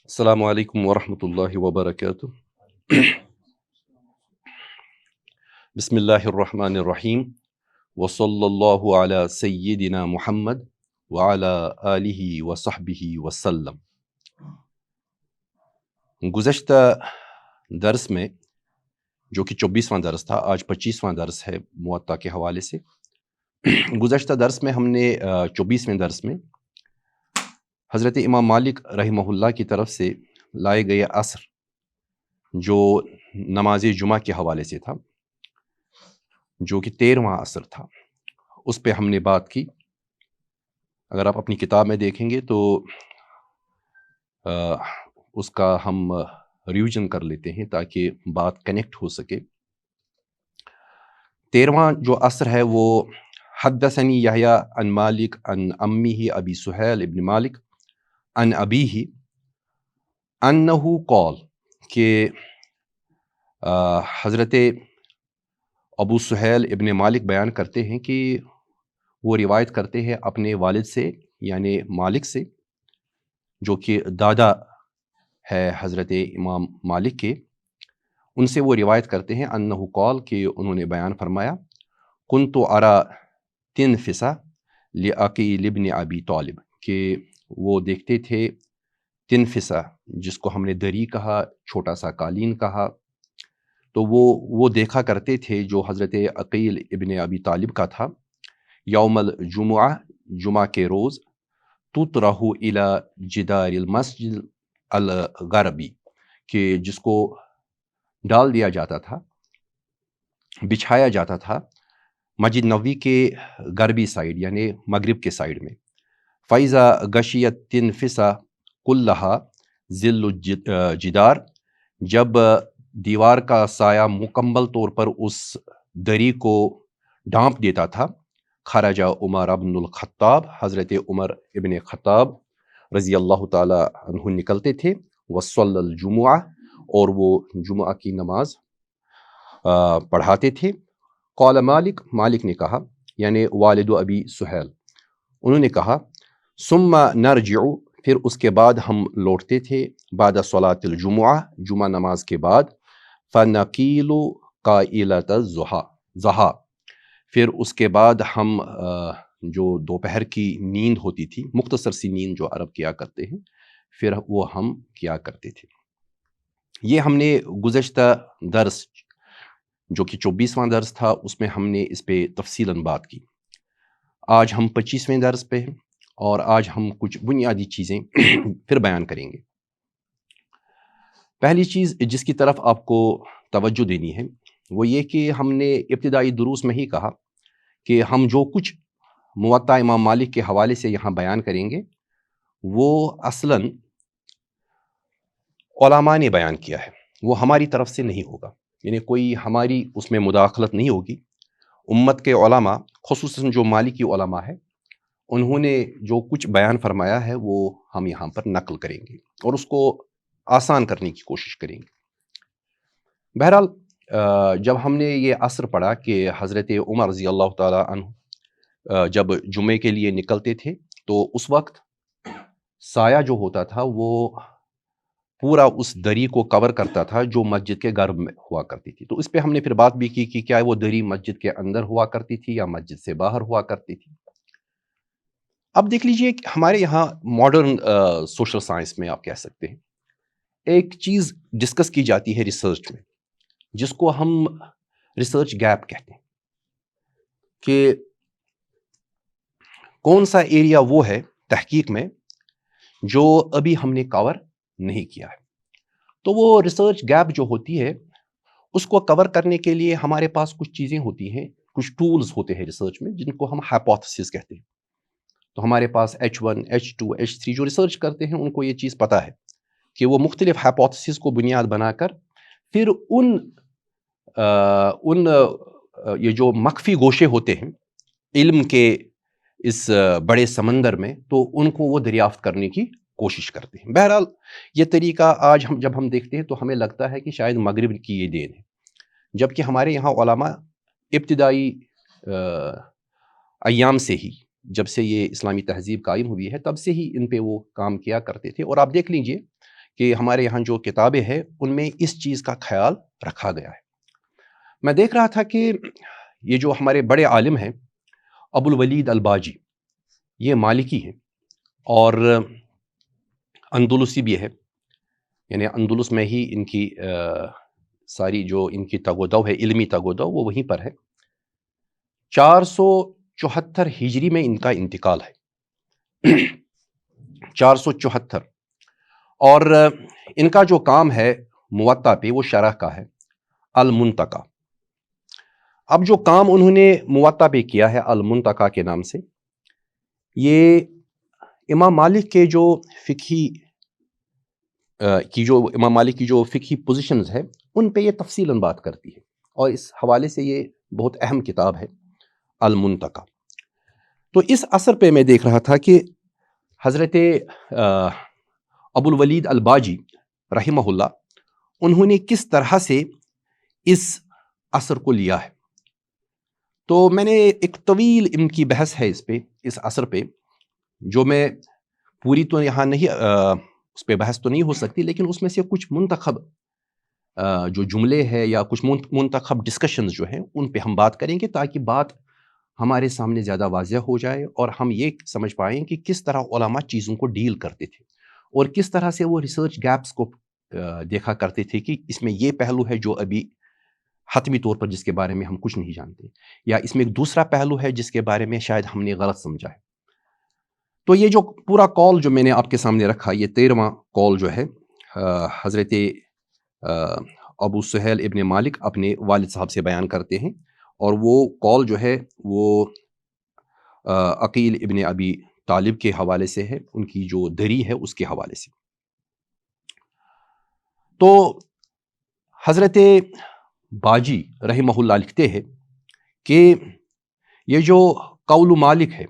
السلام علیکم ورحمۃ اللہ وبرکاتہ۔ بسم اللہ الرحمن الرحیم، وصلی اللہ علی سیدنا محمد وعلی آلہ وصحبہ وسلم۔ گزشتہ درس میں، جو کہ 24واں درس تھا، آج 25واں درس ہے موطا کے حوالے سے۔ گزشتہ درس میں ہم نے 24ویں درس میں حضرت امام مالک رحمہ اللہ کی طرف سے لائے گئے عصر، جو نماز جمعہ کے حوالے سے تھا، جو کہ 13واں عصر تھا، اس پہ ہم نے بات کی۔ اگر آپ اپنی کتاب میں دیکھیں گے تو اس کا ہم ریویژن کر لیتے ہیں تاکہ بات کنیکٹ ہو سکے۔ 13واں جو عصر ہے وہ حدثنی یحییٰ عن مالک عن امیہ ابی سہیل ابن مالک عن ابیہ انہ قال، کہ حضرت ابو سہیل ابن مالک بیان کرتے ہیں کہ وہ روایت کرتے ہیں اپنے والد سے، یعنی مالک سے، جو کہ دادا ہے حضرت امام مالک کے۔ ان سے وہ روایت کرتے ہیں انہ قال، کہ انہوں نے بیان فرمایا، کنت ارا تنفسا لعقیل ابن ابی طالب، کہ وہ دیکھتے تھے تنفسا، جس کو ہم نے دری کہا، چھوٹا سا قالین کہا، تو وہ دیکھا کرتے تھے جو حضرت عقیل ابن ابی طالب کا تھا، یوم الجمعہ، جمعہ کے روز، تطرح الی جدار المسجد الغربی، کہ جس کو ڈال دیا جاتا تھا، بچھایا جاتا تھا مسجد نبوی کے غربی سائڈ، یعنی مغرب کے سائڈ میں۔ فَإِذَا غَشِيَتْ تِنْفِسَ كُلَّهَا ظِلُّ الجدار، جب دیوار کا سایہ مکمل طور پر اس دری کو ڈھانپ دیتا تھا، خرج عمر ابن الخطاب، حضرت عمر ابن خطاب رضی اللہ تعالی عنہ نکلتے تھے، وصلی الجمعہ، اور وہ جمعہ کی نماز پڑھاتے تھے۔ قال مالک، مالک نے کہا، یعنی والد ابی سہیل، انہوں نے کہا، ثم نرجع، پھر اس کے بعد ہم لوٹتے تھے، بعد صلاۃ الجمعہ، جمعہ نماز کے بعد، فنقیل قائلۃ الضحیٰ، پھر اس کے بعد ہم جو دوپہر کی نیند ہوتی تھی، مختصر سی نیند جو عرب کیا کرتے ہیں، پھر وہ ہم کیا کرتے تھے۔ یہ ہم نے گزشتہ درس، جو کہ 24واں درس تھا، اس میں ہم نے اس پہ تفصیلاً بات کی۔ آج ہم 25ویں درس پہ ہیں، اور آج ہم کچھ بنیادی چیزیں پھر بیان کریں گے۔ پہلی چیز جس کی طرف آپ کو توجہ دینی ہے وہ یہ کہ ہم نے ابتدائی دروس میں ہی کہا کہ ہم جو کچھ موطا امام مالک کے حوالے سے یہاں بیان کریں گے وہ اصلاً علماء نے بیان کیا ہے، وہ ہماری طرف سے نہیں ہوگا، یعنی کوئی ہماری اس میں مداخلت نہیں ہوگی۔ امت کے علماء، خصوصاً جو مالکی علماء ہے، انہوں نے جو کچھ بیان فرمایا ہے وہ ہم یہاں پر نقل کریں گے اور اس کو آسان کرنے کی کوشش کریں گے۔ بہرحال جب ہم نے یہ عصر پڑھا کہ حضرت عمر رضی اللہ تعالیٰ عنہ جب جمعے کے لیے نکلتے تھے تو اس وقت سایہ جو ہوتا تھا وہ پورا اس دری کو کور کرتا تھا جو مسجد کے غرب میں ہوا کرتی تھی۔ تو اس پہ ہم نے پھر بات بھی کی کہ کیا وہ دری مسجد کے اندر ہوا کرتی تھی یا مسجد سے باہر ہوا کرتی تھی۔ اب دیکھ لیجئے کہ ہمارے یہاں ماڈرن سوشل سائنس میں آپ کہہ سکتے ہیں ایک چیز ڈسکس کی جاتی ہے ریسرچ میں، جس کو ہم ریسرچ گیپ کہتے ہیں، کہ کون سا ایریا وہ ہے تحقیق میں جو ابھی ہم نے کور نہیں کیا ہے۔ تو وہ ریسرچ گیپ جو ہوتی ہے اس کو کور کرنے کے لیے ہمارے پاس کچھ چیزیں ہوتی ہیں، کچھ ٹولز ہوتے ہیں ریسرچ میں، جن کو ہم ہائپوتھیسس کہتے ہیں۔ تو ہمارے پاس H1 H2 H3 جو ریسرچ کرتے ہیں ان کو یہ چیز پتہ ہے کہ وہ مختلف ہائپوتھیسس کو بنیاد بنا کر پھر یہ جو مخفی گوشے ہوتے ہیں علم کے اس بڑے سمندر میں، تو ان کو وہ دریافت کرنے کی کوشش کرتے ہیں۔ بہرحال یہ طریقہ آج جب ہم دیکھتے ہیں تو ہمیں لگتا ہے کہ شاید مغرب کی یہ دین ہے، جبکہ ہمارے یہاں علماء ابتدائی ایام سے ہی، جب سے یہ اسلامی تہذیب قائم ہوئی ہے، تب سے ہی ان پہ وہ کام کیا کرتے تھے۔ اور آپ دیکھ لیجئے کہ ہمارے یہاں جو کتابیں ہیں ان میں اس چیز کا خیال رکھا گیا ہے۔ میں دیکھ رہا تھا کہ یہ جو ہمارے بڑے عالم ہیں ابو الولید الباجی، یہ مالکی ہیں اور اندلسی بھی ہے، یعنی اندلس میں ہی ان کی ساری جو ان کی تگ و دو ہے، علمی تگ و دو، وہ وہیں پر ہے۔ 474 ہجری میں ان کا انتقال ہے، 474۔ اور ان کا جو کام ہے موطا پہ، وہ شرح کا ہے، المنتقا۔ اب جو کام انہوں نے موطا پہ کیا ہے المنتقا کے نام سے، یہ امام مالک کے جو امام مالک کی جو فقہی پوزیشنز ہے ان پہ یہ تفصیلاً بات کرتی ہے، اور اس حوالے سے یہ بہت اہم کتاب ہے المنتقا۔ تو اس اثر پہ میں دیکھ رہا تھا کہ حضرت ابو الولید الباجی رحمہ اللہ، انہوں نے کس طرح سے اس اثر کو لیا ہے۔ تو میں نے ایک طویل ان کی بحث ہے اس اثر پہ، جو میں پوری تو یہاں نہیں اس پہ بحث تو نہیں ہو سکتی، لیکن اس میں سے کچھ منتخب جو جملے ہیں یا کچھ منتخب ڈسکشنز جو ہیں ان پہ ہم بات کریں گے، تاکہ بات ہمارے سامنے زیادہ واضح ہو جائے اور ہم یہ سمجھ پائیں کہ کس طرح علماء چیزوں کو ڈیل کرتے تھے اور کس طرح سے وہ ریسرچ گیپس کو دیکھا کرتے تھے کہ اس میں یہ پہلو ہے جو ابھی حتمی طور پر جس کے بارے میں ہم کچھ نہیں جانتے، یا اس میں ایک دوسرا پہلو ہے جس کے بارے میں شاید ہم نے غلط سمجھا ہے۔ تو یہ جو پورا کال جو میں نے آپ کے سامنے رکھا، یہ 13واں کال جو ہے، حضرت ابو سہیل ابن مالک اپنے والد صاحب سے بیان کرتے ہیں، اور وہ کال جو ہے وہ عقیل ابن ابی طالب کے حوالے سے ہے، ان کی جو دری ہے اس کے حوالے سے۔ تو حضرت باجی رحمہ اللہ لکھتے ہیں کہ یہ جو قول مالک ہے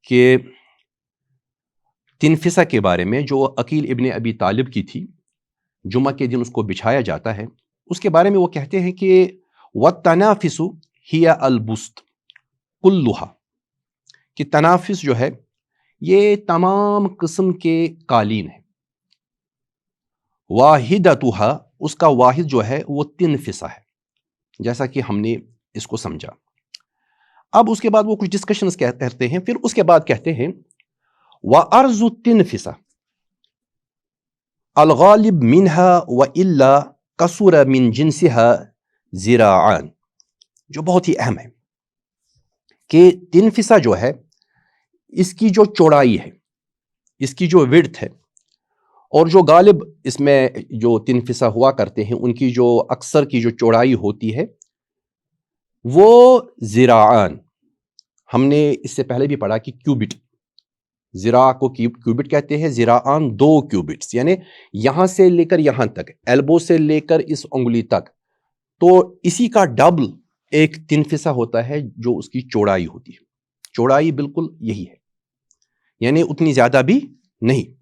کہ تنفسہ کے بارے میں، جو عقیل ابن ابی طالب کی تھی، جمعہ کے دن اس کو بچھایا جاتا ہے، اس کے بارے میں وہ کہتے ہیں کہ وَالتَّنَافِسُ هِيَ الْبُسْطُ كُلُّهَا، کہ تنافس جو ہے یہ تمام قسم کے قالین ہے، واحدتها، اس کا واحد جو ہے وہ تنفسہ ہے، جیسا کہ ہم نے اس کو سمجھا۔ اب اس کے بعد وہ کچھ ڈسکشنز کرتے ہیں، پھر اس کے بعد کہتے ہیں وَأَرْضُ التِّنْفِسَةِ الغالب منها وَإِلَّا قَصُرَ مِنْ جِنْسِهَا ذِرَاعًا، جو بہت ہی اہم ہے کہ تنفسہ جو ہے، اس کی جو چوڑائی ہے، اس کی جو وڈتھ ہے، اور جو غالب اس میں جو تنفسہ ہوا کرتے ہیں ان کی جو اکثر کی جو چوڑائی ہوتی ہے وہ ذراعان، ہم نے اس سے پہلے بھی پڑھا کہ کیوبٹ، ذراع کو کیوبٹ کہتے ہیں، ذراعان 2 کیوبٹس، یعنی یہاں سے لے کر یہاں تک، ایلبو سے لے کر اس انگلی تک، تو اسی کا ڈبل ایک تنفسہ ہوتا ہے جو اس کی چوڑائی ہوتی ہے۔ چوڑائی بالکل یہی ہے، یعنی اتنی زیادہ بھی نہیں۔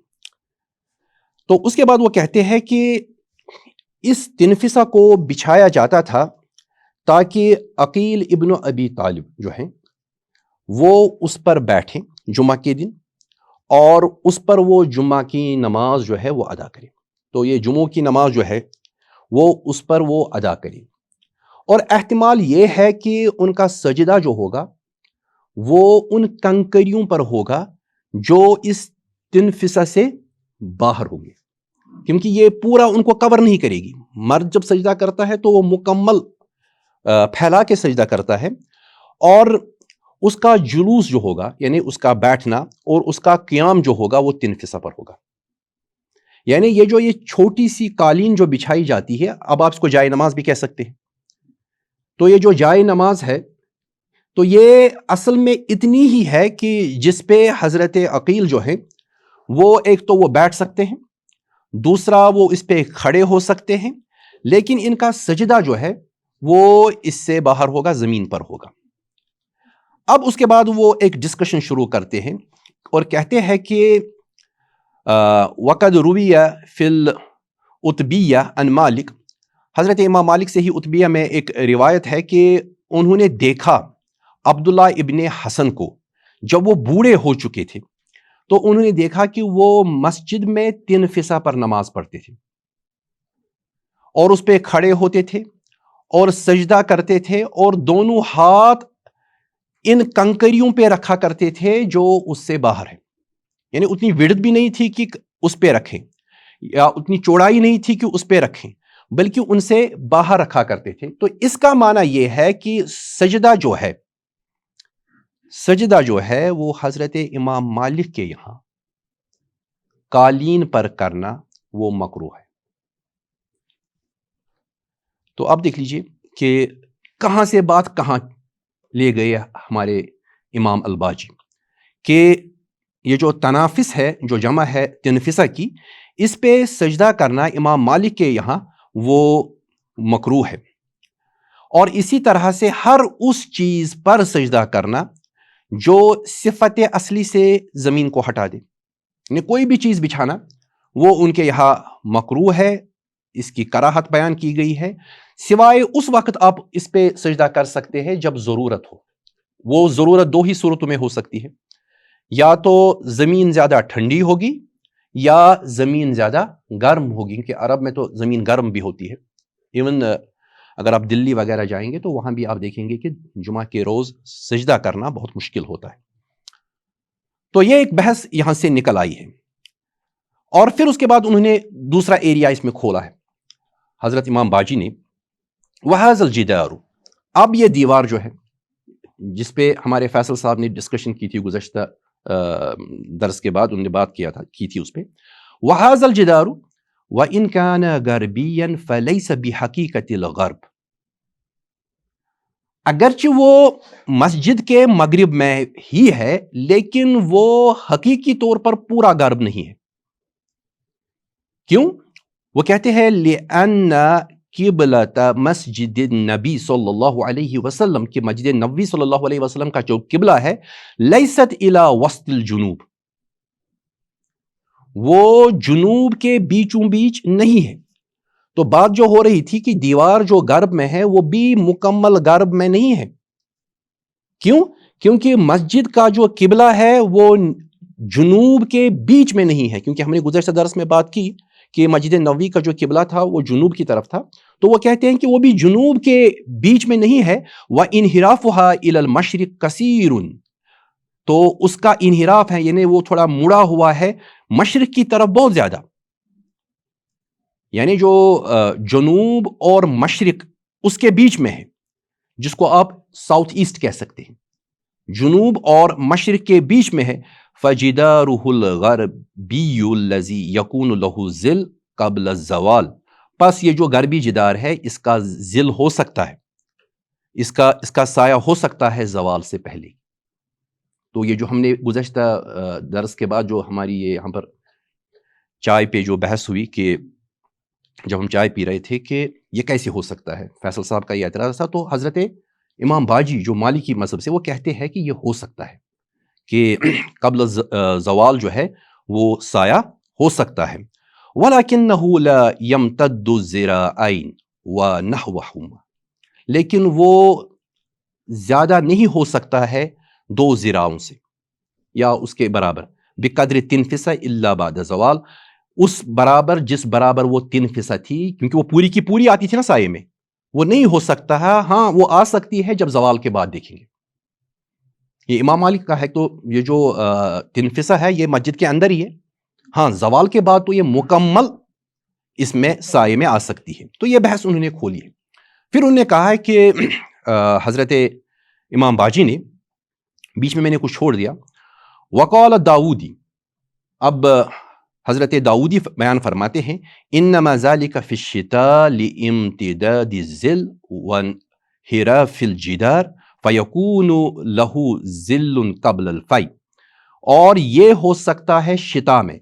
تو اس کے بعد وہ کہتے ہیں کہ اس تنفسہ کو بچھایا جاتا تھا تاکہ عقیل ابن ابی طالب جو ہیں وہ اس پر بیٹھیں جمعہ کے دن، اور اس پر وہ جمعہ کی نماز جو ہے وہ ادا کریں۔ تو یہ جمعہ کی نماز جو ہے وہ اس پر وہ ادا کریں، اور احتمال یہ ہے کہ ان کا سجدہ جو ہوگا وہ ان کنکریوں پر ہوگا جو اس تنفسہ سے باہر ہوں گے، کیونکہ یہ پورا ان کو کور نہیں کرے گی۔ مرد جب سجدہ کرتا ہے تو وہ مکمل پھیلا کے سجدہ کرتا ہے، اور اس کا جلوس جو ہوگا، یعنی اس کا بیٹھنا اور اس کا قیام جو ہوگا وہ تنفسہ پر ہوگا۔ یعنی یہ چھوٹی سی قالین جو بچھائی جاتی ہے، اب آپ اس کو جائے نماز بھی کہہ سکتے ہیں، تو یہ جو جائے نماز ہے تو یہ اصل میں اتنی ہی ہے کہ جس پہ حضرت عقیل جو ہے وہ ایک تو وہ بیٹھ سکتے ہیں، دوسرا وہ اس پہ کھڑے ہو سکتے ہیں، لیکن ان کا سجدہ جو ہے وہ اس سے باہر ہوگا، زمین پر ہوگا۔ اب اس کے بعد وہ ایک ڈسکشن شروع کرتے ہیں اور کہتے ہیں کہ وَقَدْ رُوِيَ فِي الْعُتْبِيَّةِ عَنْ مالک، حضرت امام مالک سے ہی عتبیہ میں ایک روایت ہے کہ انہوں نے دیکھا عبداللہ ابن حسن کو جب وہ بوڑھے ہو چکے تھے، تو انہوں نے دیکھا کہ وہ مسجد میں 3 فضا پر نماز پڑھتے تھے اور اس پہ کھڑے ہوتے تھے اور سجدہ کرتے تھے اور دونوں ہاتھ ان کنکریوں پہ رکھا کرتے تھے جو اس سے باہر ہے. یعنی اتنی وڈت بھی نہیں تھی کہ اس پہ رکھیں یا اتنی چوڑائی نہیں تھی کہ اس پہ رکھیں، بلکہ ان سے باہر رکھا کرتے تھے. تو اس کا معنی یہ ہے کہ سجدہ جو ہے وہ حضرت امام مالک کے یہاں قالین پر کرنا وہ مکروہ ہے. تو اب دیکھ لیجئے کہ کہاں سے بات کہاں لے گئے ہمارے امام الباجی، کہ یہ جو تنافس ہے، جو جمع ہے تنفسہ کی، اس پہ سجدہ کرنا امام مالک کے یہاں وہ مکروہ ہے. اور اسی طرح سے ہر اس چیز پر سجدہ کرنا جو صفت اصلی سے زمین کو ہٹا دے، یعنی کوئی بھی چیز بچھانا وہ ان کے یہاں مکروہ ہے، اس کی کراہت بیان کی گئی ہے، سوائے اس وقت آپ اس پہ سجدہ کر سکتے ہیں جب ضرورت ہو. وہ ضرورت 2 ہی صورتوں میں ہو سکتی ہے، یا تو زمین زیادہ ٹھنڈی ہوگی یا زمین زیادہ گرم ہوگی، کیونکہ عرب میں تو زمین گرم بھی ہوتی ہے. ایون اگر آپ دلی وغیرہ جائیں گے تو وہاں بھی آپ دیکھیں گے کہ جمعہ کے روز سجدہ کرنا بہت مشکل ہوتا ہے. تو یہ ایک بحث یہاں سے نکل آئی ہے. اور پھر اس کے بعد انہوں نے دوسرا ایریا اس میں کھولا ہے حضرت امام باجی نے، وَهَذَا الْجِدَارُ. اب یہ دیوار جو ہے جس پہ ہمارے فیصل صاحب نے ڈسکشن کی تھی گزشتہ درس کے بعد، انہوں نے بات کی تھی اس پہ، وَهَذَا الْجِدَارُ وَإِنْ كَانَ غَرْبِيًّا فَلَيْسَ بِحَقِيقَةِ الْغَرْبِ. اگرچہ وہ مسجد کے مغرب میں ہی ہے لیکن وہ حقیقی طور پر پورا غرب نہیں ہے. کیوں؟ وہ کہتے ہیں لِأَنَّ قبلۃ مسجد النبی صلی اللہ علیہ وسلم، کہ مسجد نبوی صلی اللہ علیہ وسلم کا جو قبلہ ہے، لیست الی وسط الجنوب، وہ جنوب کے بیچوں بیچ نہیں ہے. تو بات جو ہو رہی تھی کہ دیوار جو غرب میں ہے وہ بھی مکمل غرب میں نہیں ہے. کیوں؟ کیونکہ مسجد کا جو قبلہ ہے وہ جنوب کے بیچ میں نہیں ہے، کیونکہ ہم نے گزشتہ درس میں بات کی کہ مسجد نبوی کا جو قبلہ تھا وہ جنوب کی طرف تھا. تو وہ کہتے ہیں کہ وہ بھی جنوب کے بیچ میں نہیں ہے. وَإِنْحِرَافُهَا إِلَى الْمَشْرِقِ كَثِيرٌ. تو اس کا انحراف ہے، یعنی وہ تھوڑا مڑا ہوا ہے مشرق کی طرف بہت زیادہ. یعنی جو جنوب اور مشرق اس کے بیچ میں ہے، جس کو آپ ساؤتھ ایسٹ کہہ سکتے ہیں، جنوب اور مشرق کے بیچ میں ہے. فَجِدَارُهُ الْغَرْبِيُّ الَّذِي يَكُونُ لَهُ ظِلٌ قَبْلَ الزَّوَالِ. پس یہ جو غربی جدار ہے اس کا ظل ہو سکتا ہے، اس کا سایہ ہو سکتا ہے زوال سے پہلے. تو یہ جو ہم نے گزشتہ درس کے بعد جو ہماری یہ یہاں پر چائے پہ جو بحث ہوئی، کہ جب ہم چائے پی رہے تھے کہ یہ کیسے ہو سکتا ہے، فیصل صاحب کا یہ اعتراض تھا. تو حضرت امام باجی جو مالکی مذہب سے، وہ کہتے ہیں کہ یہ ہو سکتا ہے کہ قبل زوال جو ہے وہ سایہ ہو سکتا ہے. وَلَكِنَّهُ لَا يَمْتَدُّ الذِّرَاعَيْنِ وَنَحْوَهُمَا. لیکن وہ زیادہ نہیں ہو سکتا ہے 2 ذراعوں سے یا اس کے برابر، بقدر تنفسہ الا بعد زوال، اس برابر جس برابر وہ تنفسہ تھی، کیونکہ وہ پوری کی پوری آتی تھی نا سائے میں، وہ نہیں ہو سکتا ہے. ہاں وہ آ سکتی ہے جب زوال کے بعد دیکھیں گے. یہ امام مالک کا ہے. تو یہ جو تنفسہ ہے یہ مسجد کے اندر ہی ہے، ہاں زوال کے بعد تو یہ مکمل اس میں سائے میں آ سکتی ہے. تو یہ بحث انہوں نے کھولی ہے. پھر انہوں نے کہا ہے کہ حضرت امام باجی نے بیچ میں نے کچھ چھوڑ دیا، وقال داودی. اب حضرت داودی بیان فرماتے ہیں، انما ذلك في الشتاء لامتداد الظل وانحراف الجدار فیکون له ظل قبل الفی. اور یہ ہو سکتا ہے شتاء میں،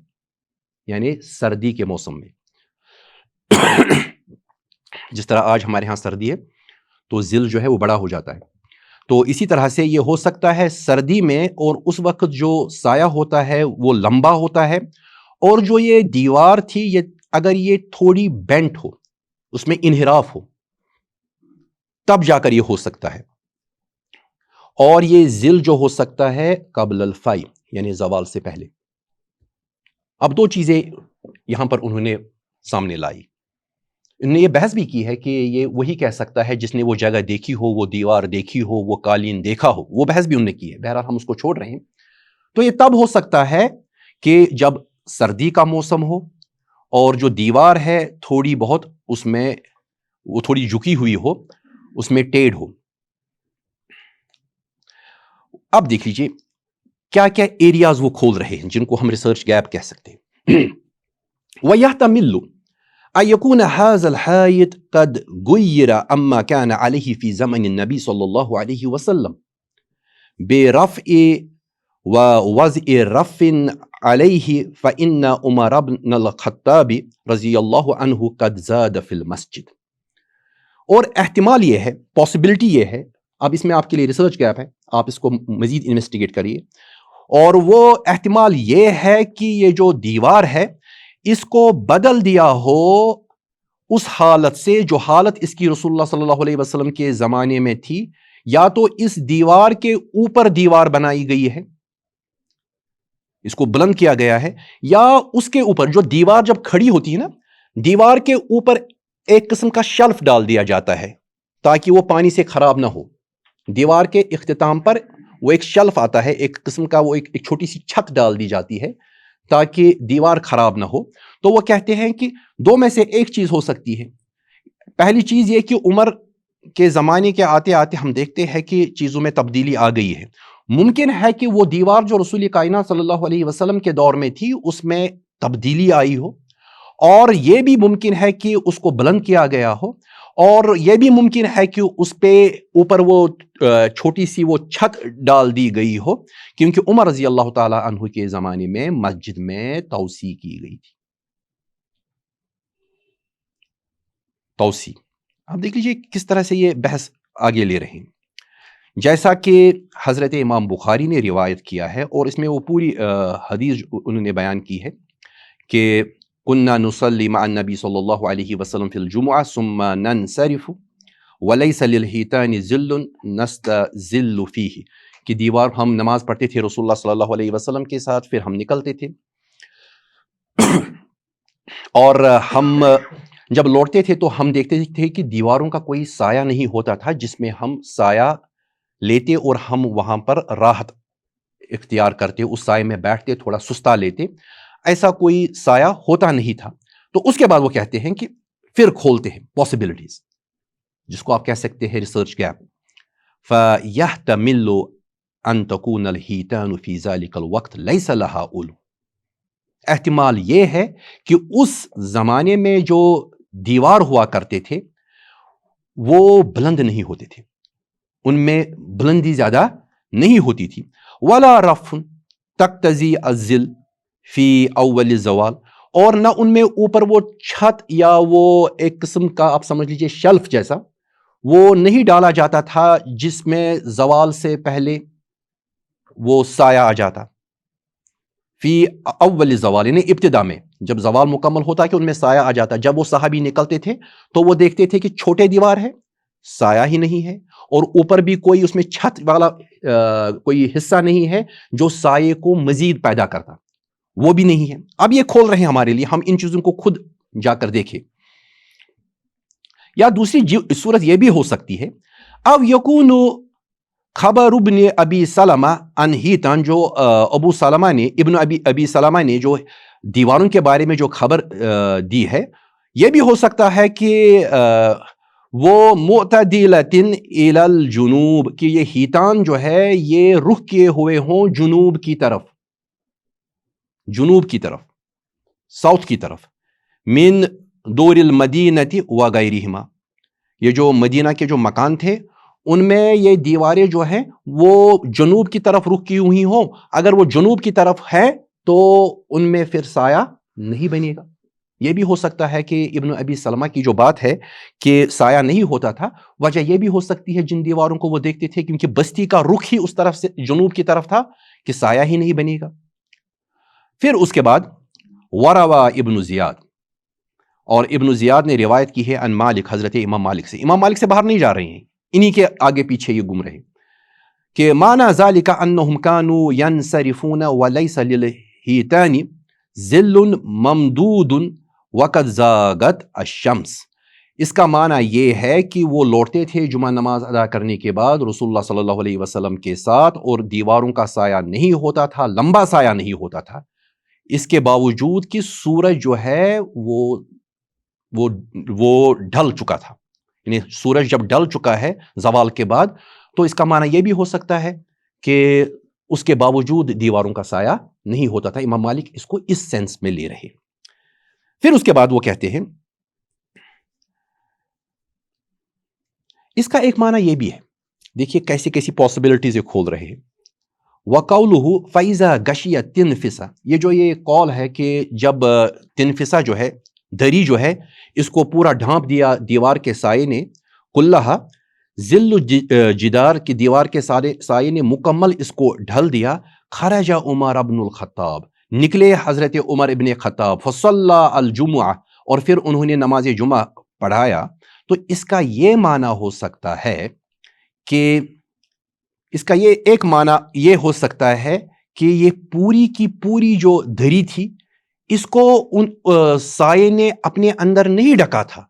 یعنی سردی کے موسم میں. جس طرح آج ہمارے ہاں سردی ہے تو ظل جو ہے وہ بڑا ہو جاتا ہے، تو اسی طرح سے یہ ہو سکتا ہے سردی میں، اور اس وقت جو سایہ ہوتا ہے وہ لمبا ہوتا ہے. اور جو یہ دیوار تھی، یہ اگر یہ تھوڑی بینٹ ہو، اس میں انحراف ہو، تب جا کر یہ ہو سکتا ہے. اور یہ ظل جو ہو سکتا ہے قبل الفی، یعنی زوال سے پہلے. اب دو چیزیں یہاں پر انہوں نے سامنے لائی. انہوں نے یہ بحث بھی کی ہے کہ یہ وہی کہہ سکتا ہے جس نے وہ جگہ دیکھی ہو، وہ دیوار دیکھی ہو، وہ قالین دیکھا ہو. وہ بحث بھی انہوں نے کی ہے، بہرحال ہم اس کو چھوڑ رہے ہیں. تو یہ تب ہو سکتا ہے کہ جب سردی کا موسم ہو اور جو دیوار ہے تھوڑی بہت اس میں وہ تھوڑی جھکی ہوئی ہو، اس میں ٹیڑھ ہو. اب دیکھ لیجئے کیا کیا ایریاز وہ کھول رہے ہیں جن کو ہم ریسرچ گیپ کہہ سکتے ہیں. وَيَحْتَمِلُّ أن يكون هذا الحائط قد غير عما كان عليه في زمن النبي صلى الله عليه وسلم برفع ووضع رف عليه فإن عمر بن الخطاب رضی اللہ عنہ قد زاد في المسجد. اور احتمال یہ ہے، پاسبلٹی یہ ہے، اب اس میں آپ کے لیے ریسرچ گیپ ہے، آپ اس کو مزید انویسٹیگیٹ کریے. اور وہ احتمال یہ ہے کہ یہ جو دیوار ہے اس کو بدل دیا ہو اس حالت سے جو حالت اس کی رسول اللہ صلی اللہ علیہ وسلم کے زمانے میں تھی. یا تو اس دیوار کے اوپر دیوار بنائی گئی ہے، اس کو بلند کیا گیا ہے، یا اس کے اوپر جو دیوار جب کھڑی ہوتی ہے نا، دیوار کے اوپر ایک قسم کا شیلف ڈال دیا جاتا ہے تاکہ وہ پانی سے خراب نہ ہو. دیوار کے اختتام پر وہ ایک شیلف آتا ہے، ایک قسم کا وہ ایک چھوٹی سی چھت ڈال دی جاتی ہے تاکہ دیوار خراب نہ ہو. تو وہ کہتے ہیں کہ دو میں سے ایک چیز ہو سکتی ہے. پہلی چیز یہ کہ عمر کے زمانے کے آتے آتے ہم دیکھتے ہیں کہ چیزوں میں تبدیلی آ گئی ہے. ممکن ہے کہ وہ دیوار جو رسول کائنات صلی اللہ علیہ وسلم کے دور میں تھی اس میں تبدیلی آئی ہو، اور یہ بھی ممکن ہے کہ اس کو بلند کیا گیا ہو، اور یہ بھی ممکن ہے کہ اس پہ اوپر وہ چھوٹی سی وہ چھت ڈال دی گئی ہو، کیونکہ عمر رضی اللہ تعالی عنہ کے زمانے میں مسجد میں توسیع کی گئی تھی. توسیع اب دیکھ لیجیے کس طرح سے یہ بحث آگے لے رہے ہیں. جیسا کہ حضرت امام بخاری نے روایت کیا ہے، اور اس میں وہ پوری حدیث انہوں نے بیان کی ہے کہ كنا نصلي مع النبي صلی اللہ علیہ وسلم في الجمعة ثم ننصرف وليس للحيطان ظل نستظل فيه، کہ دیوار ہم نماز پڑھتے تھے رسول اللہ صلی اللہ علیہ وسلم کے ساتھ، پھر ہم نکلتے تھے اور ہم جب لوٹتے تھے تو ہم دیکھتے تھے کہ دیواروں کا کوئی سایہ نہیں ہوتا تھا جس میں ہم سایہ لیتے اور ہم وہاں پر راحت اختیار کرتے، اس سائے میں بیٹھتے، تھوڑا سستا لیتے. ایسا کوئی سایہ ہوتا نہیں تھا. تو اس کے بعد وہ کہتے ہیں کہ پھر کھولتے ہیں پاسبلٹیز، جس کو آپ کہہ سکتے ہیں ریسرچ گیپ. فَيَحْتَمِلُّ أَن تَكُونَ الْحِيطَانُ فِي ذَلِكَ الْوَقْتِ لَيْسَ لَهَا عُلُوٌ. احتمال یہ ہے کہ اس زمانے میں جو دیوار ہوا کرتے تھے وہ بلند نہیں ہوتے تھے، ان میں بلندی زیادہ نہیں ہوتی تھی. وَلَا رَفٌ تَقْتَضِي الظِّلَّ فی اول زوال، اور نہ ان میں اوپر وہ چھت یا وہ ایک قسم کا آپ سمجھ لیجئے شیلف جیسا وہ نہیں ڈالا جاتا تھا جس میں زوال سے پہلے وہ سایہ آ جاتا. فی اول زوال یعنی ابتدا میں جب زوال مکمل ہوتا کہ ان میں سایہ آ جاتا. جب وہ صحابی نکلتے تھے تو وہ دیکھتے تھے کہ چھوٹے دیوار ہے، سایہ ہی نہیں ہے، اور اوپر بھی کوئی اس میں چھت والا کوئی حصہ نہیں ہے جو سائے کو مزید پیدا کرتا، وہ بھی نہیں ہے. اب یہ کھول رہے ہیں ہمارے لیے، ہم ان چیزوں کو خود جا کر دیکھیں. یا دوسری صورت یہ بھی ہو سکتی ہے، اب یکون خبر ابن ابی سلمہ عن حیطان، جو ابو سلمہ نے ابن ابی سلمہ نے جو دیواروں کے بارے میں جو خبر دی ہے، یہ بھی ہو سکتا ہے کہ وہ معتدلۃ الی الجنوب، کہ یہ حیطان جو ہے یہ رخ کیے ہوئے ہوں جنوب کی طرف، جنوب کی طرف، ساؤتھ کی طرف. من دور المدینہ وغیرہما، یہ جو مدینہ کے جو مکان تھے ان میں یہ دیواریں جو ہیں وہ جنوب کی طرف رخ کی ہوئی ہوں. اگر وہ جنوب کی طرف ہے تو ان میں پھر سایہ نہیں بنے گا. یہ بھی ہو سکتا ہے کہ ابن ابی سلمہ کی جو بات ہے کہ سایہ نہیں ہوتا تھا، وجہ یہ بھی ہو سکتی ہے جن دیواروں کو وہ دیکھتے تھے کیونکہ بستی کا رخ ہی اس طرف سے جنوب کی طرف تھا کہ سایہ ہی نہیں بنے گا. پھر اس کے بعد وروا ابن زیاد، اور ابن زیاد نے روایت کی ہے ان مالک، حضرت امام مالک سے. امام مالک سے باہر نہیں جا رہے ہیں، انہی کے آگے پیچھے یہ گم رہے، کہ معنی ذالک انہم کانوا ینصرفون ولیس للحیطان ذل ممدود وقد زاغت الشمس. اس کا معنی یہ ہے کہ وہ لوٹتے تھے جمعہ نماز ادا کرنے کے بعد رسول اللہ صلی اللہ علیہ وسلم کے ساتھ، اور دیواروں کا سایہ نہیں ہوتا تھا، لمبا سایہ نہیں ہوتا تھا، اس کے باوجود کہ سورج جو ہے وہ ڈھل چکا تھا. یعنی سورج جب ڈھل چکا ہے زوال کے بعد، تو اس کا معنی یہ بھی ہو سکتا ہے کہ اس کے باوجود دیواروں کا سایہ نہیں ہوتا تھا. امام مالک اس کو اس سینس میں لے رہے. پھر اس کے بعد وہ کہتے ہیں اس کا ایک معنی یہ بھی ہے، دیکھیے کیسی کیسی پاسبلٹیز کھول رہے ہیں. وَقَوْلُهُ فَإِذَا غَشِيَ تِنْفِسَ، یہ قول ہے کہ جب تنفسہ جو ہے، دری جو ہے، اس کو پورا ڈھانپ دیا دیوار کے سائے نے، کلہا ذل جدار کی دیوار کے سائے نے مکمل اس کو ڈھل دیا، خرج عمر ابن الخطاب، نکلے حضرت عمر ابن خطاب، فصلی الجمعہ، اور پھر انہوں نے نماز جمعہ پڑھایا. تو اس کا یہ معنی ہو سکتا ہے کہ اس کا یہ ایک معنی یہ ہو سکتا ہے کہ یہ پوری کی پوری جو دھری تھی، اس کو ان سائے نے اپنے اندر نہیں ڈھکا تھا.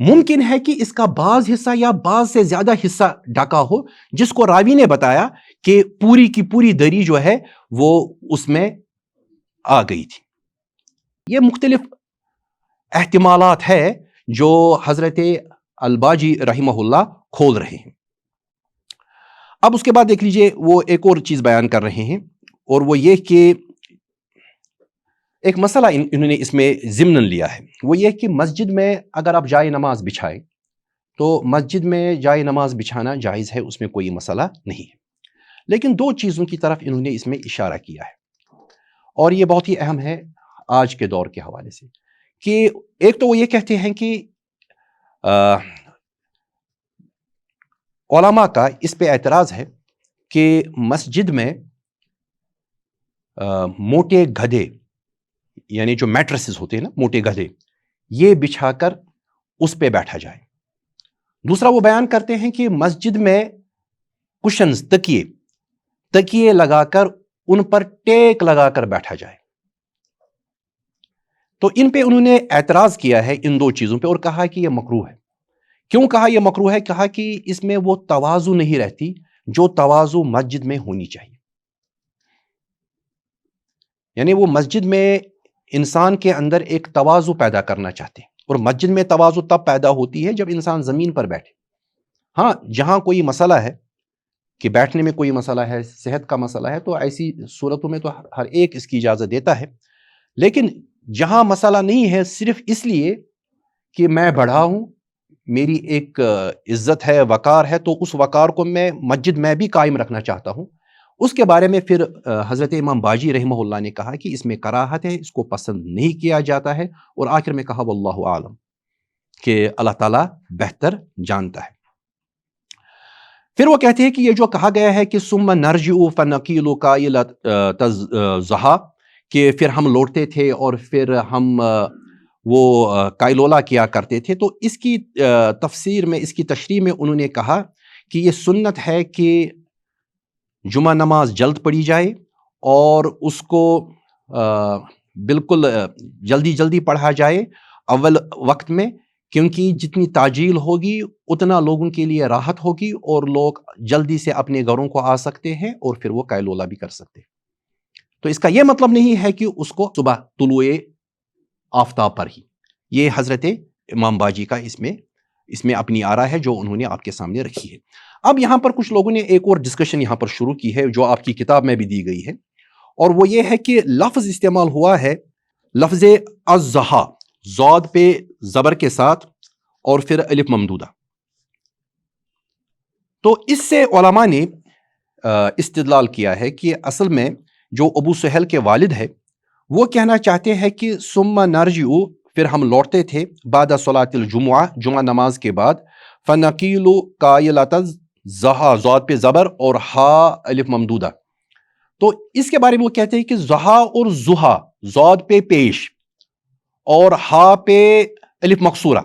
ممکن ہے کہ اس کا بعض حصہ یا بعض سے زیادہ حصہ ڈھکا ہو، جس کو راوی نے بتایا کہ پوری کی پوری دری جو ہے وہ اس میں آ گئی تھی. یہ مختلف احتمالات ہے جو حضرت الباجی رحمہ اللہ کھول رہے ہیں. اب اس کے بعد دیکھ لیجئے وہ ایک اور چیز بیان کر رہے ہیں، اور وہ یہ کہ ایک مسئلہ انہوں نے اس میں ضمن لیا ہے. وہ یہ کہ مسجد میں اگر آپ جائے نماز بچھائیں تو مسجد میں جائے نماز بچھانا جائز ہے، اس میں کوئی مسئلہ نہیں ہے. لیکن دو چیزوں کی طرف انہوں نے اس میں اشارہ کیا ہے، اور یہ بہت ہی اہم ہے آج کے دور کے حوالے سے. کہ ایک تو وہ یہ کہتے ہیں کہ علماء کا اس پہ اعتراض ہے کہ مسجد میں موٹے گدھے، یعنی جو میٹرسز ہوتے ہیں نا، موٹے گدھے، یہ بچھا کر اس پہ بیٹھا جائے. دوسرا وہ بیان کرتے ہیں کہ مسجد میں کشنز، تکیے لگا کر ان پر ٹیک لگا کر بیٹھا جائے. تو ان پہ انہوں نے اعتراض کیا ہے ان دو چیزوں پہ، اور کہا کہ یہ مکروہ ہے. کیوں کہا یہ مکروہ ہے؟ کہا کہ اس میں وہ تواضع نہیں رہتی جو تواضع مسجد میں ہونی چاہیے. یعنی وہ مسجد میں انسان کے اندر ایک تواضع پیدا کرنا چاہتے ہیں، اور مسجد میں تواضع تب پیدا ہوتی ہے جب انسان زمین پر بیٹھے. ہاں، جہاں کوئی مسئلہ ہے کہ بیٹھنے میں کوئی مسئلہ ہے، صحت کا مسئلہ ہے، تو ایسی صورتوں میں تو ہر ایک اس کی اجازت دیتا ہے. لیکن جہاں مسئلہ نہیں ہے، صرف اس لیے کہ میں بڑھا ہوں، میری ایک عزت ہے، وقار ہے، تو اس وقار کو میں مسجد میں بھی قائم رکھنا چاہتا ہوں، اس کے بارے میں پھر حضرت امام باجی رحمہ اللہ نے کہا کہ اس میں کراہت ہے، اس کو پسند نہیں کیا جاتا ہے. اور آخر میں کہا واللہ عالم، کہ اللہ تعالیٰ بہتر جانتا ہے. پھر وہ کہتے ہیں کہ یہ جو کہا گیا ہے کہ ثم نرجع فنقیل قائل ضحا، کہ پھر ہم لوٹتے تھے اور پھر ہم وہ قائلولہ کیا کرتے تھے، تو اس کی تفسیر میں، اس کی تشریح میں انہوں نے کہا کہ یہ سنت ہے کہ جمعہ نماز جلد پڑھی جائے، اور اس کو بالکل جلدی پڑھا جائے اول وقت میں، کیونکہ جتنی تعجیل ہوگی اتنا لوگوں کے لیے راحت ہوگی، اور لوگ جلدی سے اپنے گھروں کو آ سکتے ہیں اور پھر وہ قائلولہ بھی کر سکتے ہیں. تو اس کا یہ مطلب نہیں ہے کہ اس کو صبح طلوع آفتاب پر ہی. یہ حضرت امام باجی کا اس میں اپنی آرا ہے جو انہوں نے آپ کے سامنے رکھی ہے. اب یہاں پر کچھ لوگوں نے ایک اور ڈسکشن یہاں پر شروع کی ہے جو آپ کی کتاب میں بھی دی گئی ہے، اور وہ یہ ہے کہ لفظ استعمال ہوا ہے لفظ الضحا، ضاد پہ زبر کے ساتھ اور پھر الف ممدودہ. تو اس سے علماء نے استدلال کیا ہے کہ اصل میں جو ابو سہل کے والد ہے وہ کہنا چاہتے ہیں کہ ثم نرجع، پھر ہم لوٹتے تھے، بعد صلاۃ الجمعہ، جمعہ نماز کے بعد، فنقیل قائلۃ ضحا، ضاد پہ زبر اور ہا الف ممدودہ. تو اس کے بارے میں وہ کہتے ہیں کہ ضحا اور ضحا، ضاد پہ پیش اور ہا پہ الف مقصورہ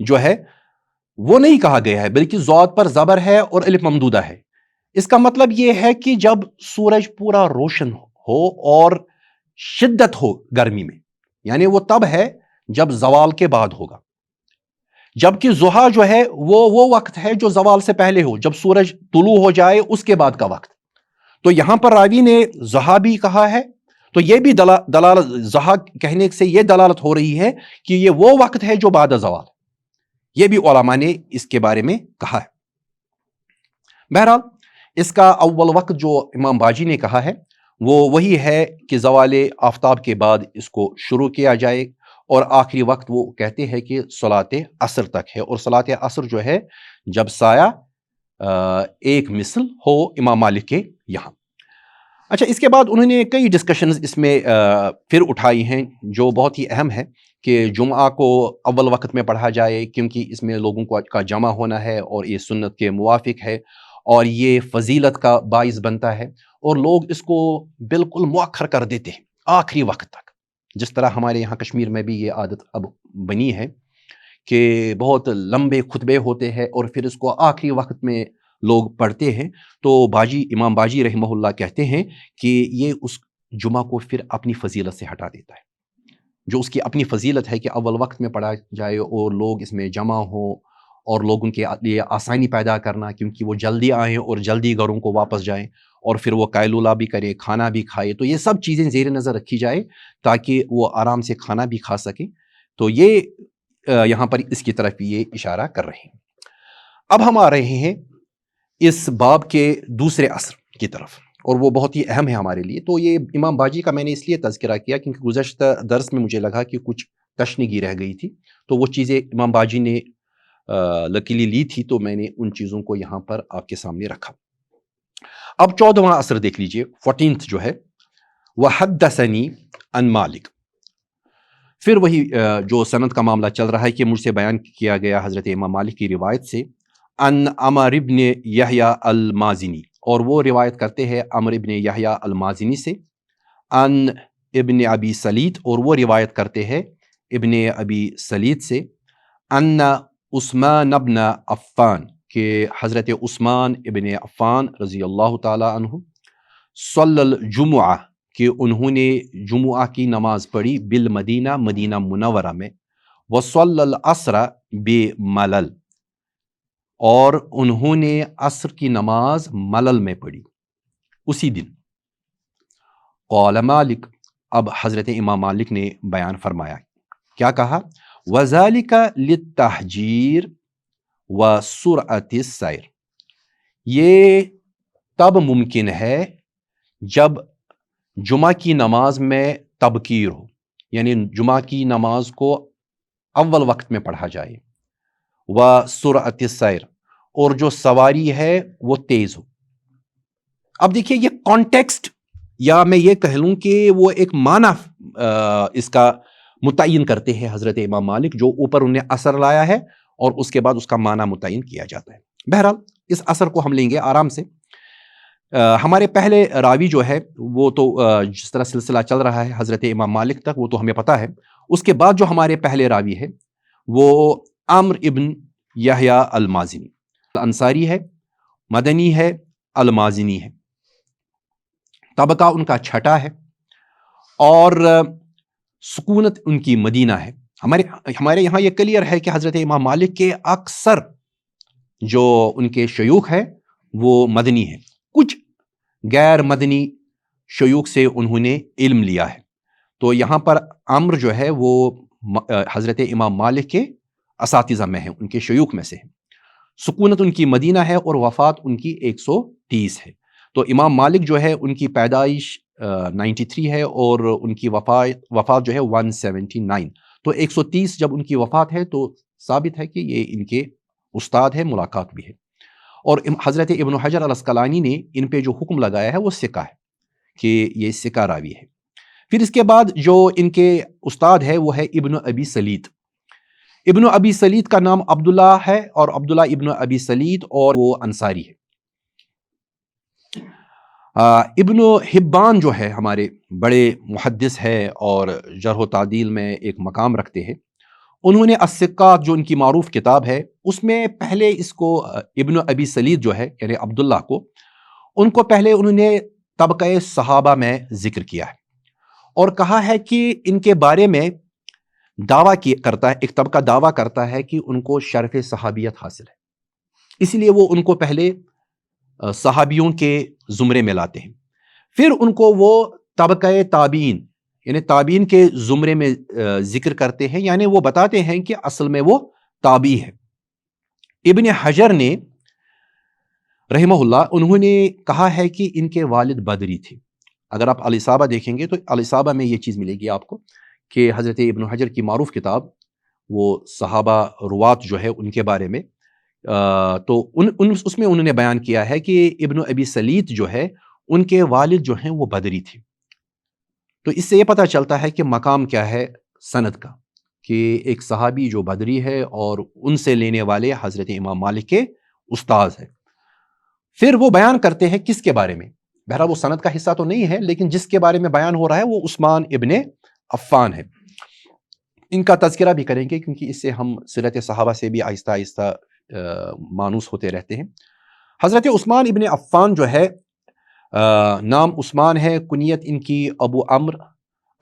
جو ہے وہ نہیں کہا گیا ہے، بلکہ ضاد پر زبر ہے اور الف ممدودہ ہے. اس کا مطلب یہ ہے کہ جب سورج پورا روشن ہو اور شدت ہو گرمی میں، یعنی وہ تب ہے جب زوال کے بعد ہوگا، جبکہ ضحیٰ جو ہے وہ وقت ہے جو زوال سے پہلے ہو، جب سورج طلوع ہو جائے اس کے بعد کا وقت۔ تو یہاں پر راوی نے ضحیٰ بھی کہا ہے، تو یہ بھی دلالت، ضحیٰ کہنے سے یہ دلالت ہو رہی ہے کہ یہ وہ وقت ہے جو بعد زوال، یہ بھی علماء نے اس کے بارے میں کہا ہے۔ بہرحال اس کا اول وقت جو امام باجی نے کہا ہے وہ وہی ہے کہ زوال آفتاب کے بعد اس کو شروع کیا جائے، اور آخری وقت وہ کہتے ہیں کہ صلاۃ عصر تک ہے، اور صلاۃ عصر جو ہے جب سایہ ایک مثل ہو امام مالک کے یہاں۔ اچھا، اس کے بعد انہوں نے کئی ڈسکشنز اس میں پھر اٹھائی ہیں جو بہت ہی اہم ہے کہ جمعہ کو اول وقت میں پڑھا جائے کیونکہ اس میں لوگوں کا جمع ہونا ہے اور یہ سنت کے موافق ہے اور یہ فضیلت کا باعث بنتا ہے، اور لوگ اس کو بالکل مؤخر کر دیتے ہیں آخری وقت تک، جس طرح ہمارے یہاں کشمیر میں بھی یہ عادت اب بنی ہے کہ بہت لمبے خطبے ہوتے ہیں اور پھر اس کو آخری وقت میں لوگ پڑھتے ہیں۔ تو امام باجی رحمہ اللہ کہتے ہیں کہ یہ اس جمعہ کو پھر اپنی فضیلت سے ہٹا دیتا ہے، جو اس کی اپنی فضیلت ہے کہ اول وقت میں پڑھا جائے اور لوگ اس میں جمع ہوں اور لوگوں کے لیے آسانی پیدا کرنا، کیونکہ وہ جلدی آئیں اور جلدی گھروں کو واپس جائیں، اور پھر وہ قیلولہ بھی کرے، کھانا بھی کھائے، تو یہ سب چیزیں زیر نظر رکھی جائے تاکہ وہ آرام سے کھانا بھی کھا سکیں۔ تو یہ یہاں پر اس کی طرف یہ اشارہ کر رہے ہیں۔ اب ہم آ رہے ہیں اس باب کے دوسرے اثر کی طرف، اور وہ بہت ہی اہم ہے ہمارے لیے۔ تو یہ امام باجی کا میں نے اس لیے تذکرہ کیا کیونکہ گزشتہ درس میں مجھے لگا کہ کچھ تشنیگی رہ گئی تھی، تو وہ چیزیں امام باجی نے لکیلی لی تھی، تو میں نے ان چیزوں کو یہاں پر آپ کے سامنے رکھا۔ اب 14واں اثر دیکھ لیجئے، 14th جو ہے، وحدثنی عن مالک، پھر وہی جو سند کا معاملہ چل رہا ہے کہ مجھ سے بیان کیا گیا حضرت امام مالک کی روایت سے، ان عمر ابن یحییٰ المازنی، اور وہ روایت کرتے ہیں عمر ابن یحییٰ المازنی سے، ان ابن ابی سلیط، اور وہ روایت کرتے ہیں ابن ابی سلیط سے، ان عثمان ابن عفان، کہ حضرت عثمان ابن عفان رضی اللہ تعالی عنہ، صلی الجمعہ، کہ انہوں نے جمعہ کی نماز پڑھی بالمدینہ، مدینہ منورہ میں، وصلی العصر بملل، اور انہوں نے عصر کی نماز ملل میں پڑھی اسی دن۔ قال مالک، اب حضرت امام مالک نے بیان فرمایا، کیا کہا؟ وَذَلِكَ لِلتَّحْجِيرِ وَسُرْعَةِ السَّيْرِ، یہ تب ممکن ہے جب جمعہ کی نماز میں تبکیر ہو، یعنی جمعہ کی نماز کو اول وقت میں پڑھا جائے، وَسُرْعَةِ السَّيْرِ، اور جو سواری ہے وہ تیز ہو۔ اب دیکھیے یہ کانٹیکسٹ، یا میں یہ کہہ لوں کہ وہ ایک معنی اس کا متعین کرتے ہیں حضرت امام مالک، جو اوپر انہیں اثر لایا ہے اور اس کے بعد اس کا معنی متعین کیا جاتا ہے۔ بہرحال اس اثر کو ہم لیں گے آرام سے۔ ہمارے پہلے راوی جو ہے وہ تو جس طرح سلسلہ چل رہا ہے حضرت امام مالک تک، وہ تو ہمیں پتہ ہے۔ اس کے بعد جو ہمارے پہلے راوی ہے وہ عمر ابن یحییٰ المازنی، انصاری ہے، مدنی ہے، المازنی ہے، طبقہ ان کا چھٹا ہے، اور سکونت ان کی مدینہ ہے۔ ہمارے یہاں یہ کلیئر ہے کہ حضرت امام مالک کے اکثر جو ان کے شیوخ ہیں وہ مدنی ہیں، کچھ غیر مدنی شیوخ سے انہوں نے علم لیا ہے۔ تو یہاں پر عمر جو ہے وہ حضرت امام مالک کے اساتذہ میں ہیں، ان کے شیوخ میں سے ہیں۔ سکونت ان کی مدینہ ہے اور وفات ان کی 130 ہے۔ تو امام مالک جو ہے ان کی پیدائش 93 ہے اور ان کی وفات جو ہے 179۔ تو 130 جب ان کی وفات ہے تو ثابت ہے کہ یہ ان کے استاد ہے، ملاقات بھی ہے۔ اور حضرت ابن حجر العسقلانی نے ان پہ جو حکم لگایا ہے وہ ثقہ ہے، کہ یہ ثقہ راوی ہے۔ پھر اس کے بعد جو ان کے استاد ہے وہ ہے ابن ابی سلیط۔ ابن ابی سلیط کا نام عبداللہ ہے، اور عبداللہ ابن ابی سلیط، اور وہ انصاری ہے۔ ابن حبان جو ہے ہمارے بڑے محدث ہے اور جرح و تعدیل میں ایک مقام رکھتے ہیں، انہوں نے الثقات جو ان کی معروف کتاب ہے اس میں پہلے اس کو ابن ابی سلیط جو ہے یعنی عبداللہ کو، ان کو پہلے انہوں نے طبقہ صحابہ میں ذکر کیا ہے، اور کہا ہے کہ ان کے بارے میں دعویٰ کرتا ہے، ایک طبقہ دعویٰ کرتا ہے کہ ان کو شرف صحابیت حاصل ہے، اس لیے وہ ان کو پہلے صحابیوں کے زمرے میں لاتے ہیں، پھر ان کو وہ طبقہ تابعین یعنی تابعین کے زمرے میں ذکر کرتے ہیں، یعنی وہ بتاتے ہیں کہ اصل میں وہ تابعی ہے۔ ابن حجر نے رحمہ اللہ انہوں نے کہا ہے کہ ان کے والد بدری تھے۔ اگر آپ الاصابہ دیکھیں گے تو الاصابہ میں یہ چیز ملے گی آپ کو کہ حضرت ابن حجر کی معروف کتاب، وہ صحابہ روات جو ہے ان کے بارے میں، تو اس میں انہوں نے بیان کیا ہے کہ ابن ابی سلیط جو ہے ان کے والد جو ہیں وہ بدری تھے۔ تو اس سے یہ پتہ چلتا ہے کہ مقام کیا ہے سند کا، کہ ایک صحابی جو بدری ہے اور ان سے لینے والے حضرت امام مالک کے استاذ ہیں۔ پھر وہ بیان کرتے ہیں کس کے بارے میں، بہرحال وہ سند کا حصہ تو نہیں ہے، لیکن جس کے بارے میں بیان ہو رہا ہے وہ عثمان ابن عفان ہے۔ ان کا تذکرہ بھی کریں گے کیونکہ اس سے ہم سیرت صحابہ سے بھی آہستہ آہستہ مانوس ہوتے رہتے ہیں۔ حضرت عثمان ابن عفان جو ہے، نام عثمان ہے، کنیت ان کی ابو عمر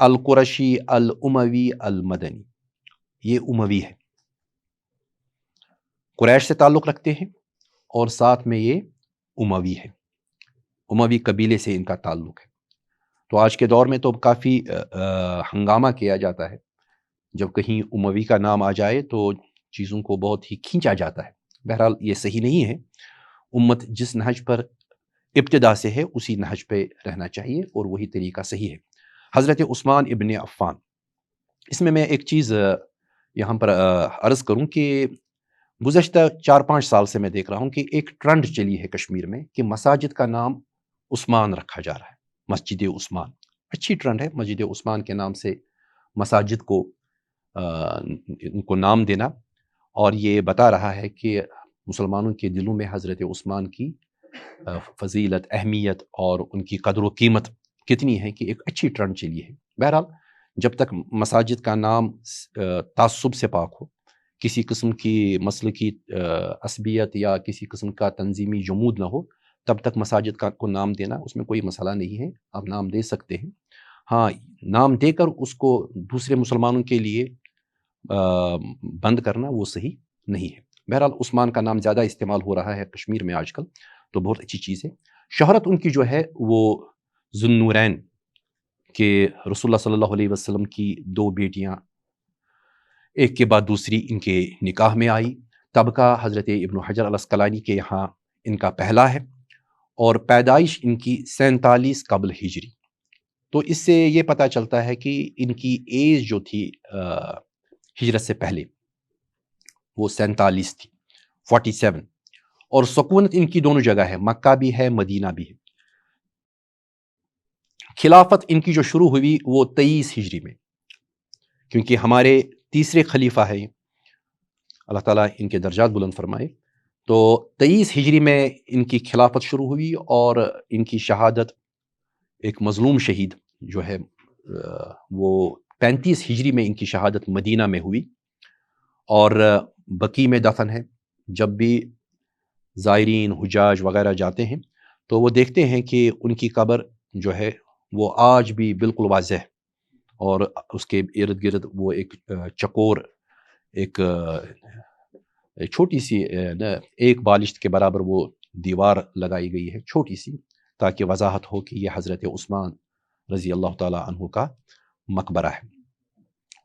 القرشی الاموی المدنی، یہ اموی ہے، قریش سے تعلق رکھتے ہیں اور ساتھ میں یہ اموی ہے، اموی قبیلے سے ان کا تعلق ہے۔ تو آج کے دور میں تو کافی ہنگامہ کیا جاتا ہے جب کہیں اموی کا نام آ جائے تو چیزوں کو بہت ہی کھینچا جاتا ہے۔ بہرحال یہ صحیح نہیں ہے، امت جس نہج پر ابتدا سے ہے اسی نہج پہ رہنا چاہیے اور وہی طریقہ صحیح ہے۔ حضرت عثمان ابن عفان، اس میں ایک چیز یہاں پر عرض کروں کہ گزشتہ 4-5 سال سے میں دیکھ رہا ہوں کہ ایک ٹرنڈ چلی ہے کشمیر میں کہ مساجد کا نام عثمان رکھا جا رہا ہے، مسجد عثمان، اچھی ٹرنڈ ہے مسجد عثمان کے نام سے مساجد کو ان کو نام دینا، اور یہ بتا رہا ہے کہ مسلمانوں کے دلوں میں حضرت عثمان کی فضیلت، اہمیت اور ان کی قدر و قیمت کتنی ہے کہ ایک اچھی ٹرنڈ چلی ہے۔ بہرحال جب تک مساجد کا نام تعصب سے پاک ہو، کسی قسم کی مسلکی عصبیت یا کسی قسم کا تنظیمی جمود نہ ہو، تب تک مساجد کو نام دینا اس میں کوئی مسئلہ نہیں ہے، آپ نام دے سکتے ہیں۔ ہاں، نام دے کر اس کو دوسرے مسلمانوں کے لیے بند کرنا وہ صحیح نہیں ہے۔ بہرحال عثمان کا نام زیادہ استعمال ہو رہا ہے کشمیر میں آج کل، تو بہت اچھی چیز ہے۔ شہرت ان کی جو ہے وہ ذوالنورین کہ رسول اللہ صلی اللہ علیہ وسلم کی 2 بیٹیاں ایک کے بعد دوسری ان کے نکاح میں آئی۔ طبقہ حضرت ابن حجر العسقلانی کے یہاں ان کا پہلا ہے، اور پیدائش ان کی 47 قبل ہجری۔ تو اس سے یہ پتہ چلتا ہے کہ ان کی ایج جو تھی ہجرت سے پہلے وہ 47 تھی، 47، اور سکونت ان کی دونوں جگہ ہے، مکہ بھی ہے مدینہ بھی ہے۔ خلافت ان کی جو شروع ہوئی وہ 23 ہجری میں، کیونکہ ہمارے تیسرے خلیفہ ہیں، اللہ تعالیٰ ان کے درجات بلند فرمائے، تو 23 ہجری میں ان کی خلافت شروع ہوئی، اور ان کی شہادت ایک مظلوم شہید جو ہے وہ 35 ہجری میں ان کی شہادت مدینہ میں ہوئی، اور بقیع میں دفن ہے۔ جب بھی زائرین حجاج وغیرہ جاتے ہیں تو وہ دیکھتے ہیں کہ ان کی قبر جو ہے وہ آج بھی بالکل واضح ہے، اور اس کے ارد گرد وہ ایک چکور، ایک چھوٹی سی ایک بالشت کے برابر وہ دیوار لگائی گئی ہے، چھوٹی سی، تاکہ وضاحت ہو کہ یہ حضرت عثمان رضی اللہ تعالیٰ عنہ کا مقبرہ ہے۔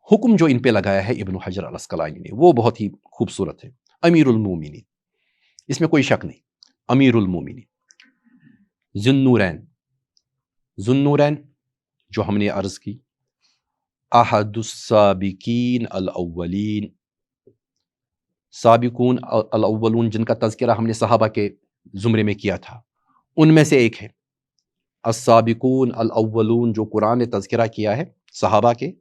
حکم جو ان پہ لگایا ہے ابن حجر العسقلانی نے وہ بہت ہی خوبصورت ہے، امیر المومنین، اس میں کوئی شک نہیں، امیر المومنین، ذوالنورین، ذوالنورین جو ہم نے عرض کی، احد السابقین الاولین، سابقون الاولون جن کا تذکرہ ہم نے صحابہ کے زمرے میں کیا تھا ان میں سے ایک ہے۔ السابقون الاولون جو قرآن نے تذکرہ کیا ہے صحابہ کے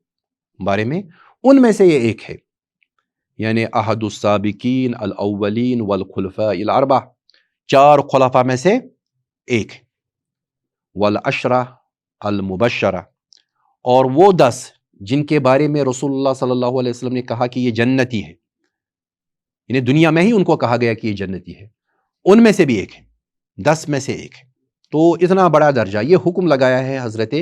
بارے میں، ان میں سے یہ ایک ہے، یعنی احد السابقین الاولین والخلفاء الاربعہ، 4 خلفاء میں سے ایک ہے، والعشرہ المبشرہ، اور وہ 10 جن کے بارے میں رسول اللہ صلی اللہ علیہ وسلم نے کہا کہ یہ جنتی ہے، یعنی دنیا میں ہی ان کو کہا گیا کہ یہ جنتی ہے، ان میں سے بھی ایک ہے، 10 میں سے ایک ہے۔ تو اتنا بڑا درجہ، یہ حکم لگایا ہے حضرت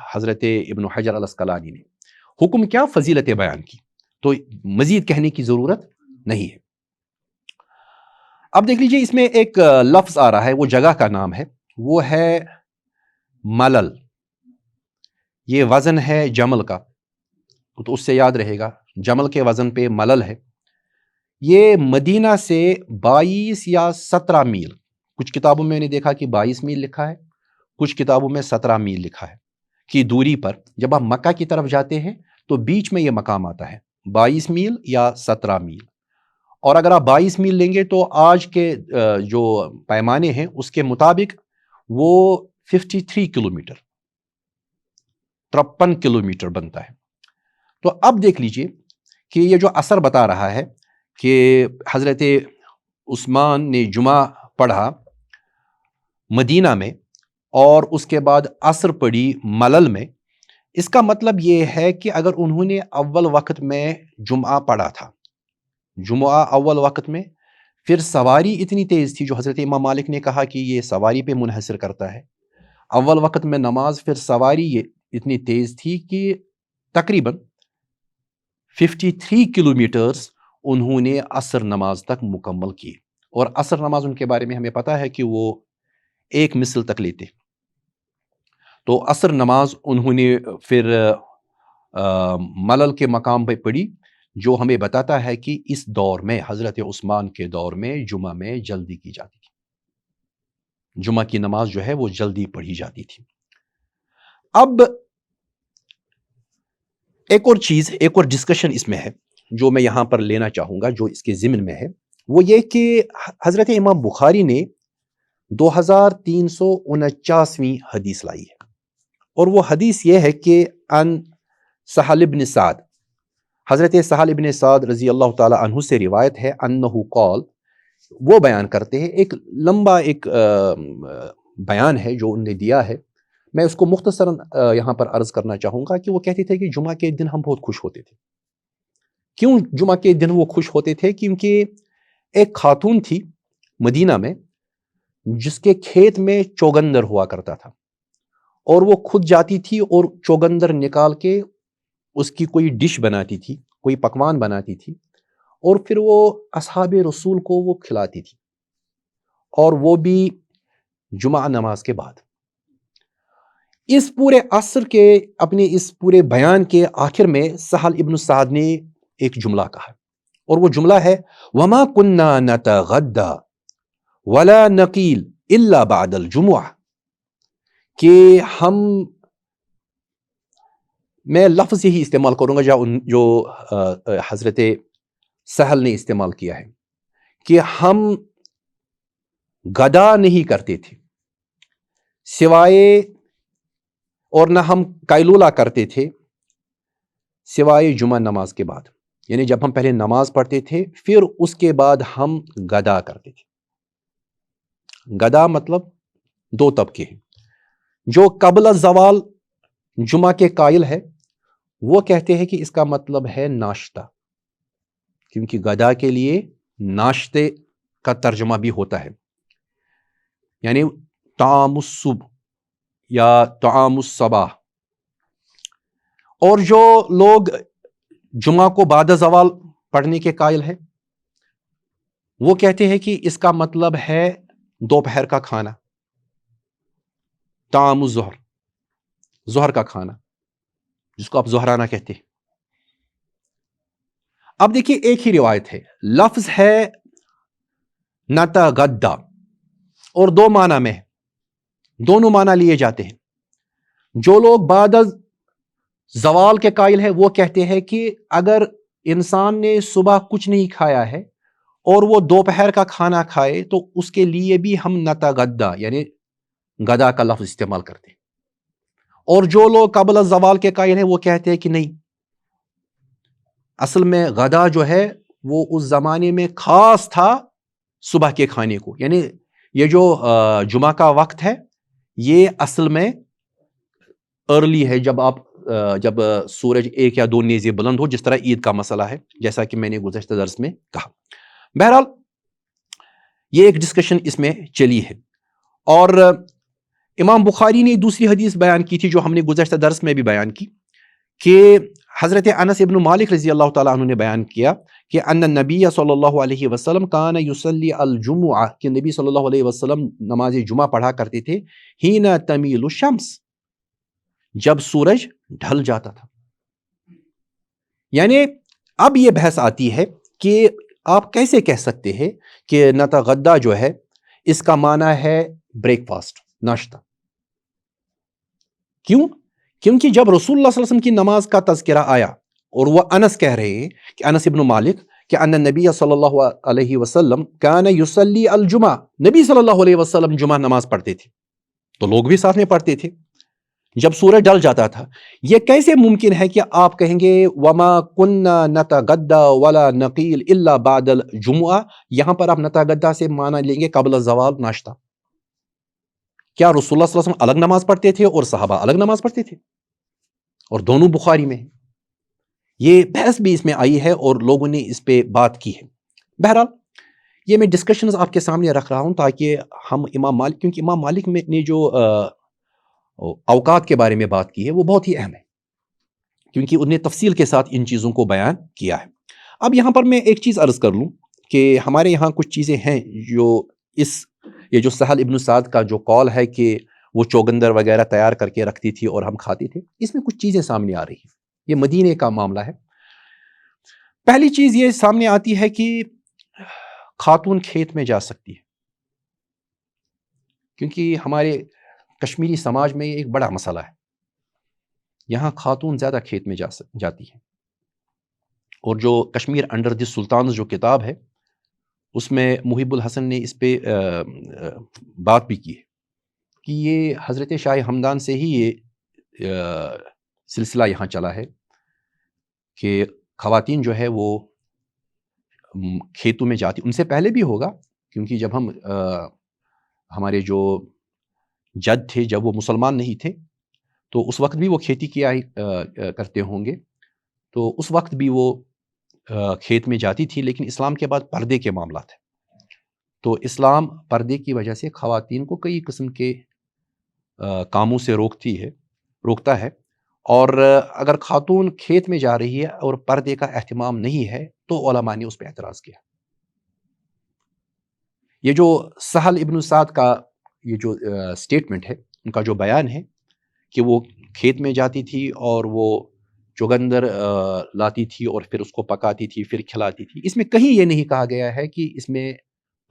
حضرت ابن حجر الاسقلانی نے، حکم کیا، فضیلت بیان کی، تو مزید کہنے کی ضرورت نہیں ہے۔ اب دیکھ لیجئے اس میں ایک لفظ آ رہا ہے، وہ جگہ کا نام ہے، وہ ہے ملل، یہ وزن ہے جمل کا، تو اس سے یاد رہے گا جمل کے وزن پہ ملل ہے۔ یہ مدینہ سے 22 یا 17 میل، کچھ کتابوں میں نے دیکھا کہ 22 میل لکھا ہے، کچھ کتابوں میں 17 میل لکھا ہے کی دوری پر جب آپ مکہ کی طرف جاتے ہیں تو بیچ میں یہ مقام آتا ہے، 22 میل یا 17 میل۔ اور اگر آپ 22 میل لیں گے تو آج کے جو پیمانے ہیں اس کے مطابق وہ 53 کلومیٹر، 53 کلومیٹر بنتا ہے۔ تو اب دیکھ لیجئے کہ یہ جو اثر بتا رہا ہے کہ حضرت عثمان نے جمعہ پڑھا مدینہ میں اور اس کے بعد عصر پڑھی ملل میں، اس کا مطلب یہ ہے کہ اگر انہوں نے اول وقت میں جمعہ پڑھا تھا، جمعہ اول وقت میں، پھر سواری اتنی تیز تھی جو حضرت امام مالک نے کہا کہ یہ سواری پہ منحصر کرتا ہے، اول وقت میں نماز، پھر سواری یہ اتنی تیز تھی کہ تقریباً 53 کلومیٹرز انہوں نے عصر نماز تک مکمل کی۔ اور عصر نماز ان کے بارے میں ہمیں پتا ہے کہ وہ 1 مثل تک لیتے، تو عصر نماز انہوں نے پھر ملل کے مقام پہ پڑھی، جو ہمیں بتاتا ہے کہ اس دور میں، حضرت عثمان کے دور میں، جمعہ میں جلدی کی جاتی تھی، جمعہ کی نماز جو ہے وہ جلدی پڑھی جاتی تھی۔ اب ایک اور چیز، ایک اور ڈسکشن اس میں ہے جو میں یہاں پر لینا چاہوں گا، جو اس کے ضمن میں ہے، وہ یہ کہ حضرت امام بخاری نے 2349ویں حدیث لائی ہے، اور وہ حدیث یہ ہے کہ ان سہل بن سعد، حضرت سہل بن سعد رضی اللہ تعالی عنہ سے روایت ہے، انہ قال، وہ بیان کرتے ہیں، ایک لمبا ایک بیان ہے جو انہوں نے دیا ہے، میں اس کو مختصراً یہاں پر عرض کرنا چاہوں گا کہ وہ کہتے تھے کہ جمعہ کے دن ہم بہت خوش ہوتے تھے۔ کیوں جمعہ کے دن وہ خوش ہوتے تھے؟ کیونکہ ایک خاتون تھی مدینہ میں جس کے کھیت میں چوگندر ہوا کرتا تھا، اور وہ خود جاتی تھی اور چوگندر نکال کے اس کی کوئی ڈش بناتی تھی، کوئی پکوان بناتی تھی، اور پھر وہ اصحاب رسول کو وہ کھلاتی تھی، اور وہ بھی جمعہ نماز کے بعد۔ اس پورے عصر کے، اپنے اس پورے بیان کے آخر میں سہل ابن سعد نے ایک جملہ کہا، اور وہ جملہ ہے وَمَا كُنَّا نَتَغَدَّى وَلَا نَقِيلُ إِلَّا بَعْدَ الْجُمُعَةِ، کہ میں لفظ یہی استعمال کروں گا جو حضرت سہل نے استعمال کیا ہے، کہ ہم گدا نہیں کرتے تھے سوائے، اور نہ ہم قیلولہ کرتے تھے سوائے جمعہ نماز کے بعد، یعنی جب ہم پہلے نماز پڑھتے تھے پھر اس کے بعد ہم گدا کرتے تھے۔ گدا مطلب 2 طبقے ہیں، جو قبل الزوال جمعہ کے قائل ہے وہ کہتے ہیں کہ اس کا مطلب ہے ناشتہ، کیونکہ گدا کے لیے ناشتے کا ترجمہ بھی ہوتا ہے، یعنی طعام الصبح یا طعام الصباح۔ اور جو لوگ جمعہ کو بعد زوال پڑھنے کے قائل ہیں وہ کہتے ہیں کہ اس کا مطلب ہے دوپہر کا کھانا، طعام الظہر، ظہر کا کھانا، جس کو آپ ظہرانہ کہتے ہیں۔ اب دیکھیے ایک ہی روایت ہے، لفظ ہے نتغدا، اور 2 معنی میں ہے، دونوں معنی لیے جاتے ہیں۔ جو لوگ بعد زوال کے قائل ہے وہ کہتے ہیں کہ اگر انسان نے صبح کچھ نہیں کھایا ہے اور وہ دوپہر کا کھانا کھائے تو اس کے لیے بھی ہم نتغدا یعنی گدا کا لفظ استعمال کرتے ہیں۔ اور جو لوگ قبل الزوال کے قائل ہیں وہ کہتے ہیں کہ نہیں، اصل میں غدا جو ہے وہ اس زمانے میں خاص تھا صبح کے کھانے کو، یعنی یہ جو جمعہ کا وقت ہے یہ اصل میں ارلی ہے، جب سورج 1 یا 2 نیزے بلند ہو، جس طرح عید کا مسئلہ ہے، جیسا کہ میں نے گزشتہ درس میں کہا۔ بہرحال یہ ایک ڈسکشن اس میں چلی ہے، اور امام بخاری نے دوسری حدیث بیان کی تھی جو ہم نے گزشتہ درس میں بھی بیان کی، کہ حضرت انس ابن مالک رضی اللہ تعالیٰ عنہ نے بیان کیا کہ ان النبی صلی اللہ علیہ وسلم کان یصلی الجمعہ، کہ نبی صلی اللہ علیہ وسلم نماز جمعہ پڑھا کرتے تھے حین تمیل الشمس، جب سورج ڈھل جاتا تھا. یعنی اب یہ بحث آتی ہے کہ آپ کیسے کہہ سکتے ہیں کہ نتغدا جو ہے اس کا معنی ہے بریک فاسٹ، ناشتہ. کیوں؟ کیونکہ جب رسول اللہ صلی اللہ علیہ وسلم کی نماز کا تذکرہ آیا اور وہ انس کہہ رہے ہیں کہ انس ابن مالک کہ ان نبی صلی اللہ علیہ وسلم کان یصلی الجمعہ، نبی صلی اللہ علیہ وسلم جمعہ نماز پڑھتے تھے تو لوگ بھی ساتھ میں پڑھتے تھے جب سورج ڈل جاتا تھا. یہ کیسے ممکن ہے کہ آپ کہیں گے وما کننا نتغدا ولا نقیل الا بعد الجمعہ، یہاں پر آپ نتغدا سے معنی لیں گے قبل الزوال، ناشتہ. کیا رسول اللہ صلی اللہ علیہ وسلم الگ نماز پڑھتے تھے اور صحابہ الگ نماز پڑھتے تھے؟ اور دونوں بخاری میں ہیں. یہ بحث بھی اس میں آئی ہے اور لوگوں نے اس پہ بات کی ہے. بہرحال یہ میں ڈسکشنز آپ کے سامنے رکھ رہا ہوں تاکہ ہم امام مالک، کیونکہ امام مالک نے جو اوقات کے بارے میں بات کی ہے وہ بہت ہی اہم ہے، کیونکہ انہوں نے تفصیل کے ساتھ ان چیزوں کو بیان کیا ہے. اب یہاں پر میں ایک چیز عرض کر لوں کہ ہمارے یہاں کچھ چیزیں ہیں جو یہ جو سہل ابن سعد کا جو قول ہے کہ وہ چوگندر وغیرہ تیار کر کے رکھتی تھی اور ہم کھاتے تھے، اس میں کچھ چیزیں سامنے آ رہی ہیں. یہ مدینے کا معاملہ ہے. پہلی چیز یہ سامنے آتی ہے کہ خاتون کھیت میں جا سکتی ہے، کیونکہ ہمارے کشمیری سماج میں یہ ایک بڑا مسئلہ ہے. یہاں خاتون زیادہ کھیت میں جاتی ہے. اور جو کشمیر انڈر دی سلطانز جو کتاب ہے اس میں محب الحسن نے اس پہ بات بھی کی ہے کہ یہ حضرت شاہ ہمدان سے ہی یہ سلسلہ یہاں چلا ہے کہ خواتین جو ہے وہ کھیتوں میں جاتی. ان سے پہلے بھی ہوگا، کیونکہ جب ہمارے جو جد تھے جب وہ مسلمان نہیں تھے تو اس وقت بھی وہ کھیتی کیا کرتے ہوں گے، تو اس وقت بھی وہ کھیت میں جاتی تھی. لیکن اسلام کے بعد پردے کے معاملات ہیں، تو اسلام پردے کی وجہ سے خواتین کو کئی قسم کے کاموں سے روکتا ہے. اور اگر خاتون کھیت میں جا رہی ہے اور پردے کا اہتمام نہیں ہے تو علماء نے اس پہ اعتراض کیا. یہ جو سہل ابن سعد کا یہ جو سٹیٹمنٹ ہے، ان کا جو بیان ہے کہ وہ کھیت میں جاتی تھی اور وہ چوگندر لاتی تھی اور پھر اس کو پکاتی تھی پھر کھلاتی تھی، اس میں کہیں یہ نہیں کہا گیا ہے کہ اس میں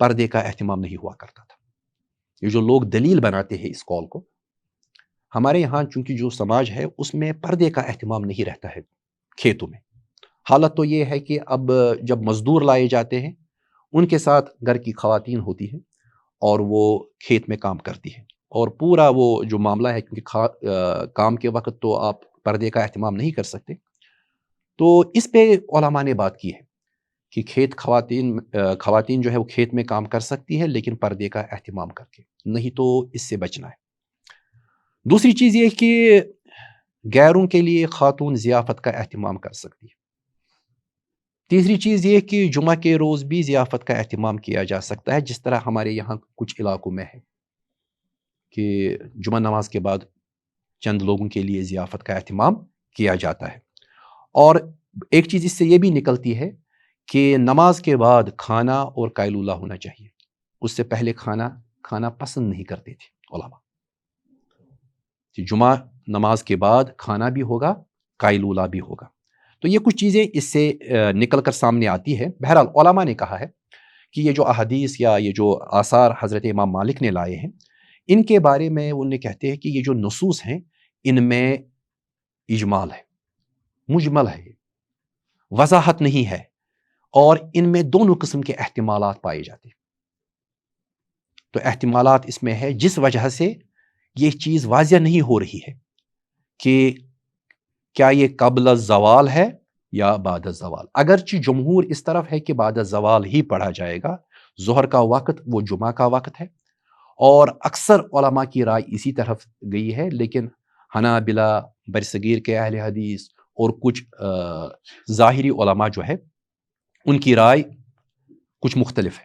پردے کا اہتمام نہیں ہوا کرتا تھا. یہ جو لوگ دلیل بناتے ہیں اس قول کو، ہمارے یہاں چونکہ جو سماج ہے اس میں پردے کا اہتمام نہیں رہتا ہے کھیتوں میں. حالت تو یہ ہے کہ اب جب مزدور لائے جاتے ہیں ان کے ساتھ گھر کی خواتین ہوتی ہیں اور وہ کھیت میں کام کرتی ہیں، اور پورا وہ جو معاملہ ہے کیونکہ کام کے وقت تو آپ پردے کا اہتمام نہیں کر سکتے، تو اس پہ علماء نے بات کی ہے کہ خواتین جو ہے وہ کھیت میں کام کر سکتی ہے لیکن پردے کا اہتمام کر کے، نہیں تو اس سے بچنا ہے. دوسری چیز یہ کہ غیروں کے لیے خاتون ضیافت کا اہتمام کر سکتی ہے. تیسری چیز یہ کہ جمعہ کے روز بھی ضیافت کا اہتمام کیا جا سکتا ہے، جس طرح ہمارے یہاں کچھ علاقوں میں ہے کہ جمعہ نماز کے بعد چند لوگوں کے لیے ضیافت کا اہتمام کیا جاتا ہے. اور ایک چیز اس سے یہ بھی نکلتی ہے کہ نماز کے بعد کھانا اور قیلولہ ہونا چاہیے. اس سے پہلے کھانا پسند نہیں کرتے تھے علماء. جمعہ نماز کے بعد کھانا بھی ہوگا، قیلولہ بھی ہوگا. تو یہ کچھ چیزیں اس سے نکل کر سامنے آتی ہے. بہرحال علماء نے کہا ہے کہ یہ جو احادیث یا یہ جو آثار حضرت امام مالک نے لائے ہیں، ان کے بارے میں انہیں کہتے ہیں کہ یہ جو نصوص ہیں ان میں اجمال ہے، مجمل ہے، وضاحت نہیں ہے، اور ان میں دونوں قسم کے احتمالات پائے جاتے ہیں. تو احتمالات اس میں ہے جس وجہ سے یہ چیز واضح نہیں ہو رہی ہے کہ کیا یہ قبل الزوال ہے یا بعد الزوال. اگرچہ جمہور اس طرف ہے کہ بعد الزوال ہی پڑھا جائے گا، ظہر کا وقت وہ جمعہ کا وقت ہے، اور اکثر علماء کی رائے اسی طرف گئی ہے. لیکن حنابلہ، برصغیر کے اہل حدیث اور کچھ ظاہری علماء جو ہے ان کی رائے کچھ مختلف ہے.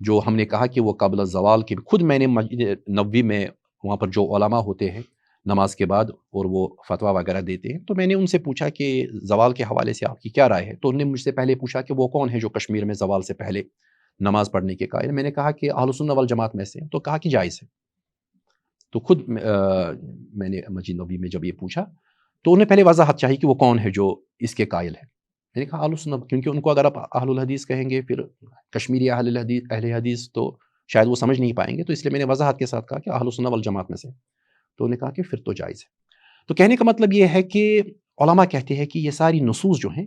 جو ہم نے کہا کہ وہ قبل الزوال کی، خود میں نے مسجد نبوی میں وہاں پر جو علماء ہوتے ہیں نماز کے بعد اور وہ فتویٰ وغیرہ دیتے ہیں، تو میں نے ان سے پوچھا کہ زوال کے حوالے سے آپ کی کیا رائے ہے؟ تو انہوں نے مجھ سے پہلے پوچھا کہ وہ کون ہے جو کشمیر میں زوال سے پہلے نماز پڑھنے کے قائل؟ میں نے کہا کہ اہل سنت والجماعت میں سے ہیں، تو کہا کہ جائز ہے۔ تو خود میں نے مسجد نبوی میں جب یہ پوچھا تو انہیں پہلے وضاحت چاہیے کہ وہ کون ہے جو اس کے قائل ہے۔ میں نے کہا اہل سنت، کیونکہ ان کو اگر آپ اہل الحدیث کہیں گے پھر کشمیری اہل حدیث تو شاید وہ سمجھ نہیں پائیں گے، تو اس لیے میں نے وضاحت کے ساتھ کہا کہ اہل سنت والجماعت میں سے۔ تو انہوں نے کہا کہ پھر تو جائز ہے۔ تو کہنے کا مطلب یہ ہے کہ علماء کہتے ہیں کہ یہ ساری نصوص جو ہیں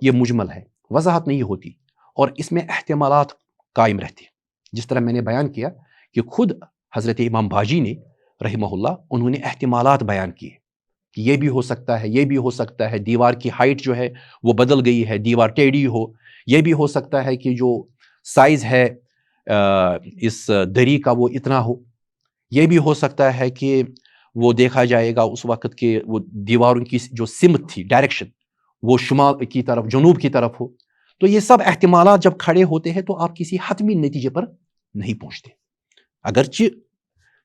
یہ مجمل ہے، وضاحت نہیں ہوتی، اور اس میں احتمالات قائم رہتے ہیں۔ جس طرح میں نے بیان کیا کہ خود حضرت امام باجی نے رحمہ اللہ انہوں نے احتمالات بیان کیے کہ یہ بھی ہو سکتا ہے، یہ بھی ہو سکتا ہے، دیوار کی ہائٹ جو ہے وہ بدل گئی ہے، دیوار ٹیڑھی ہو، یہ بھی ہو سکتا ہے کہ جو سائز ہے اس دری کا وہ اتنا ہو، یہ بھی ہو سکتا ہے کہ وہ دیکھا جائے گا اس وقت کے وہ دیواروں کی جو سمت تھی، ڈائریکشن، وہ شمال کی طرف، جنوب کی طرف ہو۔ تو یہ سب احتمالات جب کھڑے ہوتے ہیں تو آپ کسی حتمی نتیجے پر نہیں پہنچتے، اگرچہ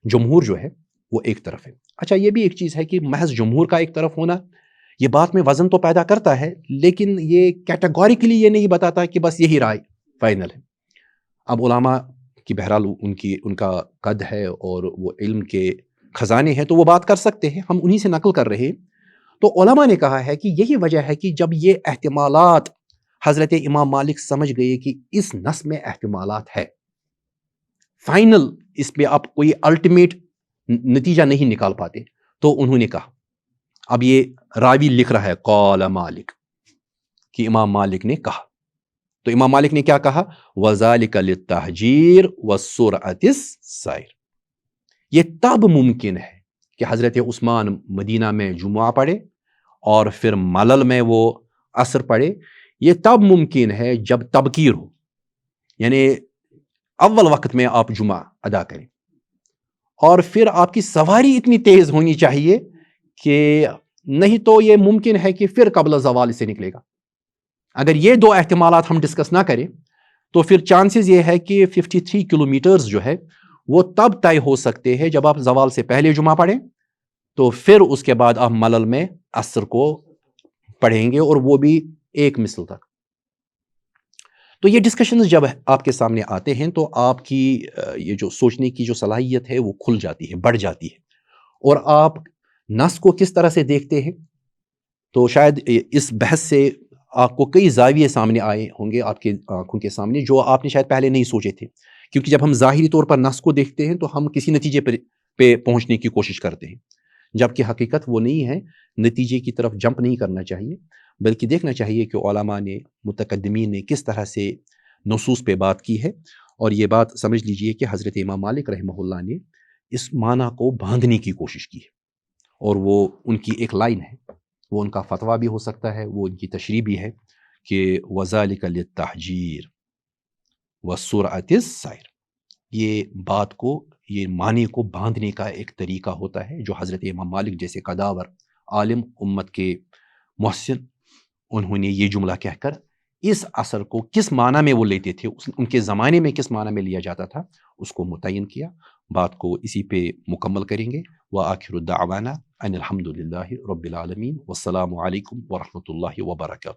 جمہور جو ہے وہ ایک طرف ہے۔ اچھا، یہ بھی ایک چیز ہے کہ محض جمہور کا ایک طرف ہونا یہ بات میں وزن تو پیدا کرتا ہے، لیکن یہ کیٹیگوریکلی یہ نہیں بتاتا کہ بس یہی رائے فائنل ہے۔ اب علماء کی بہرحال ان کا قد ہے اور وہ علم کے خزانے ہیں، تو وہ بات کر سکتے ہیں، ہم انہی سے نقل کر رہے ہیں۔ تو علماء نے کہا ہے کہ یہی وجہ ہے کہ جب یہ احتمالات حضرت امام مالک سمجھ گئے کہ اس نص میں احتمالات ہے، فائنل اس پہ آپ کوئی الٹیمیٹ نتیجہ نہیں نکال پاتے، تو انہوں نے کہا، اب یہ راوی لکھ رہا ہے قال مالک کہ امام مالک نے کہا، تو امام مالک نے کیا کہا؟ وَذَلِكَ لِلتَّحْجِيرِ وَالسُّرْعَةِ السَّيْرِ۔ یہ تب ممکن ہے کہ حضرت عثمان مدینہ میں جمعہ پڑھے اور پھر ملل میں وہ عصر پڑھے، یہ تب ممکن ہے جب تبکیر ہو، یعنی اول وقت میں آپ جمعہ ادا کریں، اور پھر آپ کی سواری اتنی تیز ہونی چاہیے کہ نہیں تو یہ ممکن ہے کہ پھر قبل زوال سے نکلے گا۔ اگر یہ دو احتمالات ہم ڈسکس نہ کریں تو پھر چانسز یہ ہے کہ 53 کلومیٹرز جو ہے وہ تب طے ہو سکتے ہیں جب آپ زوال سے پہلے جمعہ پڑھیں، تو پھر اس کے بعد آپ ملل میں عصر کو پڑھیں گے، اور وہ بھی ایک مثل تک۔ تو یہ ڈسکشنز جب آپ کے سامنے آتے ہیں تو آپ کی یہ جو سوچنے کی جو صلاحیت ہے وہ کھل جاتی ہے، بڑھ جاتی ہے، اور آپ نص کو کس طرح سے دیکھتے ہیں۔ تو شاید اس بحث سے آپ کو کئی زاویے سامنے آئے ہوں گے آپ کے آنکھوں کے سامنے، جو آپ نے شاید پہلے نہیں سوچے تھے، کیونکہ جب ہم ظاہری طور پر نص کو دیکھتے ہیں تو ہم کسی نتیجے پہ پہنچنے کی کوشش کرتے ہیں، جبکہ حقیقت وہ نہیں ہے۔ نتیجے کی طرف جمپ نہیں کرنا چاہیے، بلکہ دیکھنا چاہیے کہ علماء نے، متقدمین نے کس طرح سے نصوص پہ بات کی ہے، اور یہ بات سمجھ لیجئے کہ حضرت امام مالک رحمہ اللہ نے اس معنی کو باندھنے کی کوشش کی ہے، اور وہ ان کی ایک لائن ہے، وہ ان کا فتویٰ بھی ہو سکتا ہے، وہ ان کی تشریح بھی ہے کہ وَذَلِكَ لِلتَّحْجِيرِ وَالسُّرْعَةِ السَّيْرِ۔ یہ بات کو، یہ معنی کو باندھنے کا ایک طریقہ ہوتا ہے جو حضرت امام مالک جیسے قداور عالم، امت کے محسن، انہوں نے یہ جملہ کہہ کر اس اثر کو کس معنی میں وہ لیتے تھے، ان کے زمانے میں کس معنی میں لیا جاتا تھا، اس کو متعین کیا۔ بات کو اسی پہ مکمل کریں گے۔ وآخر دعوانا ان الحمد للہ رب العالمین، والسلام علیکم ورحمۃ اللہ وبرکاتہ۔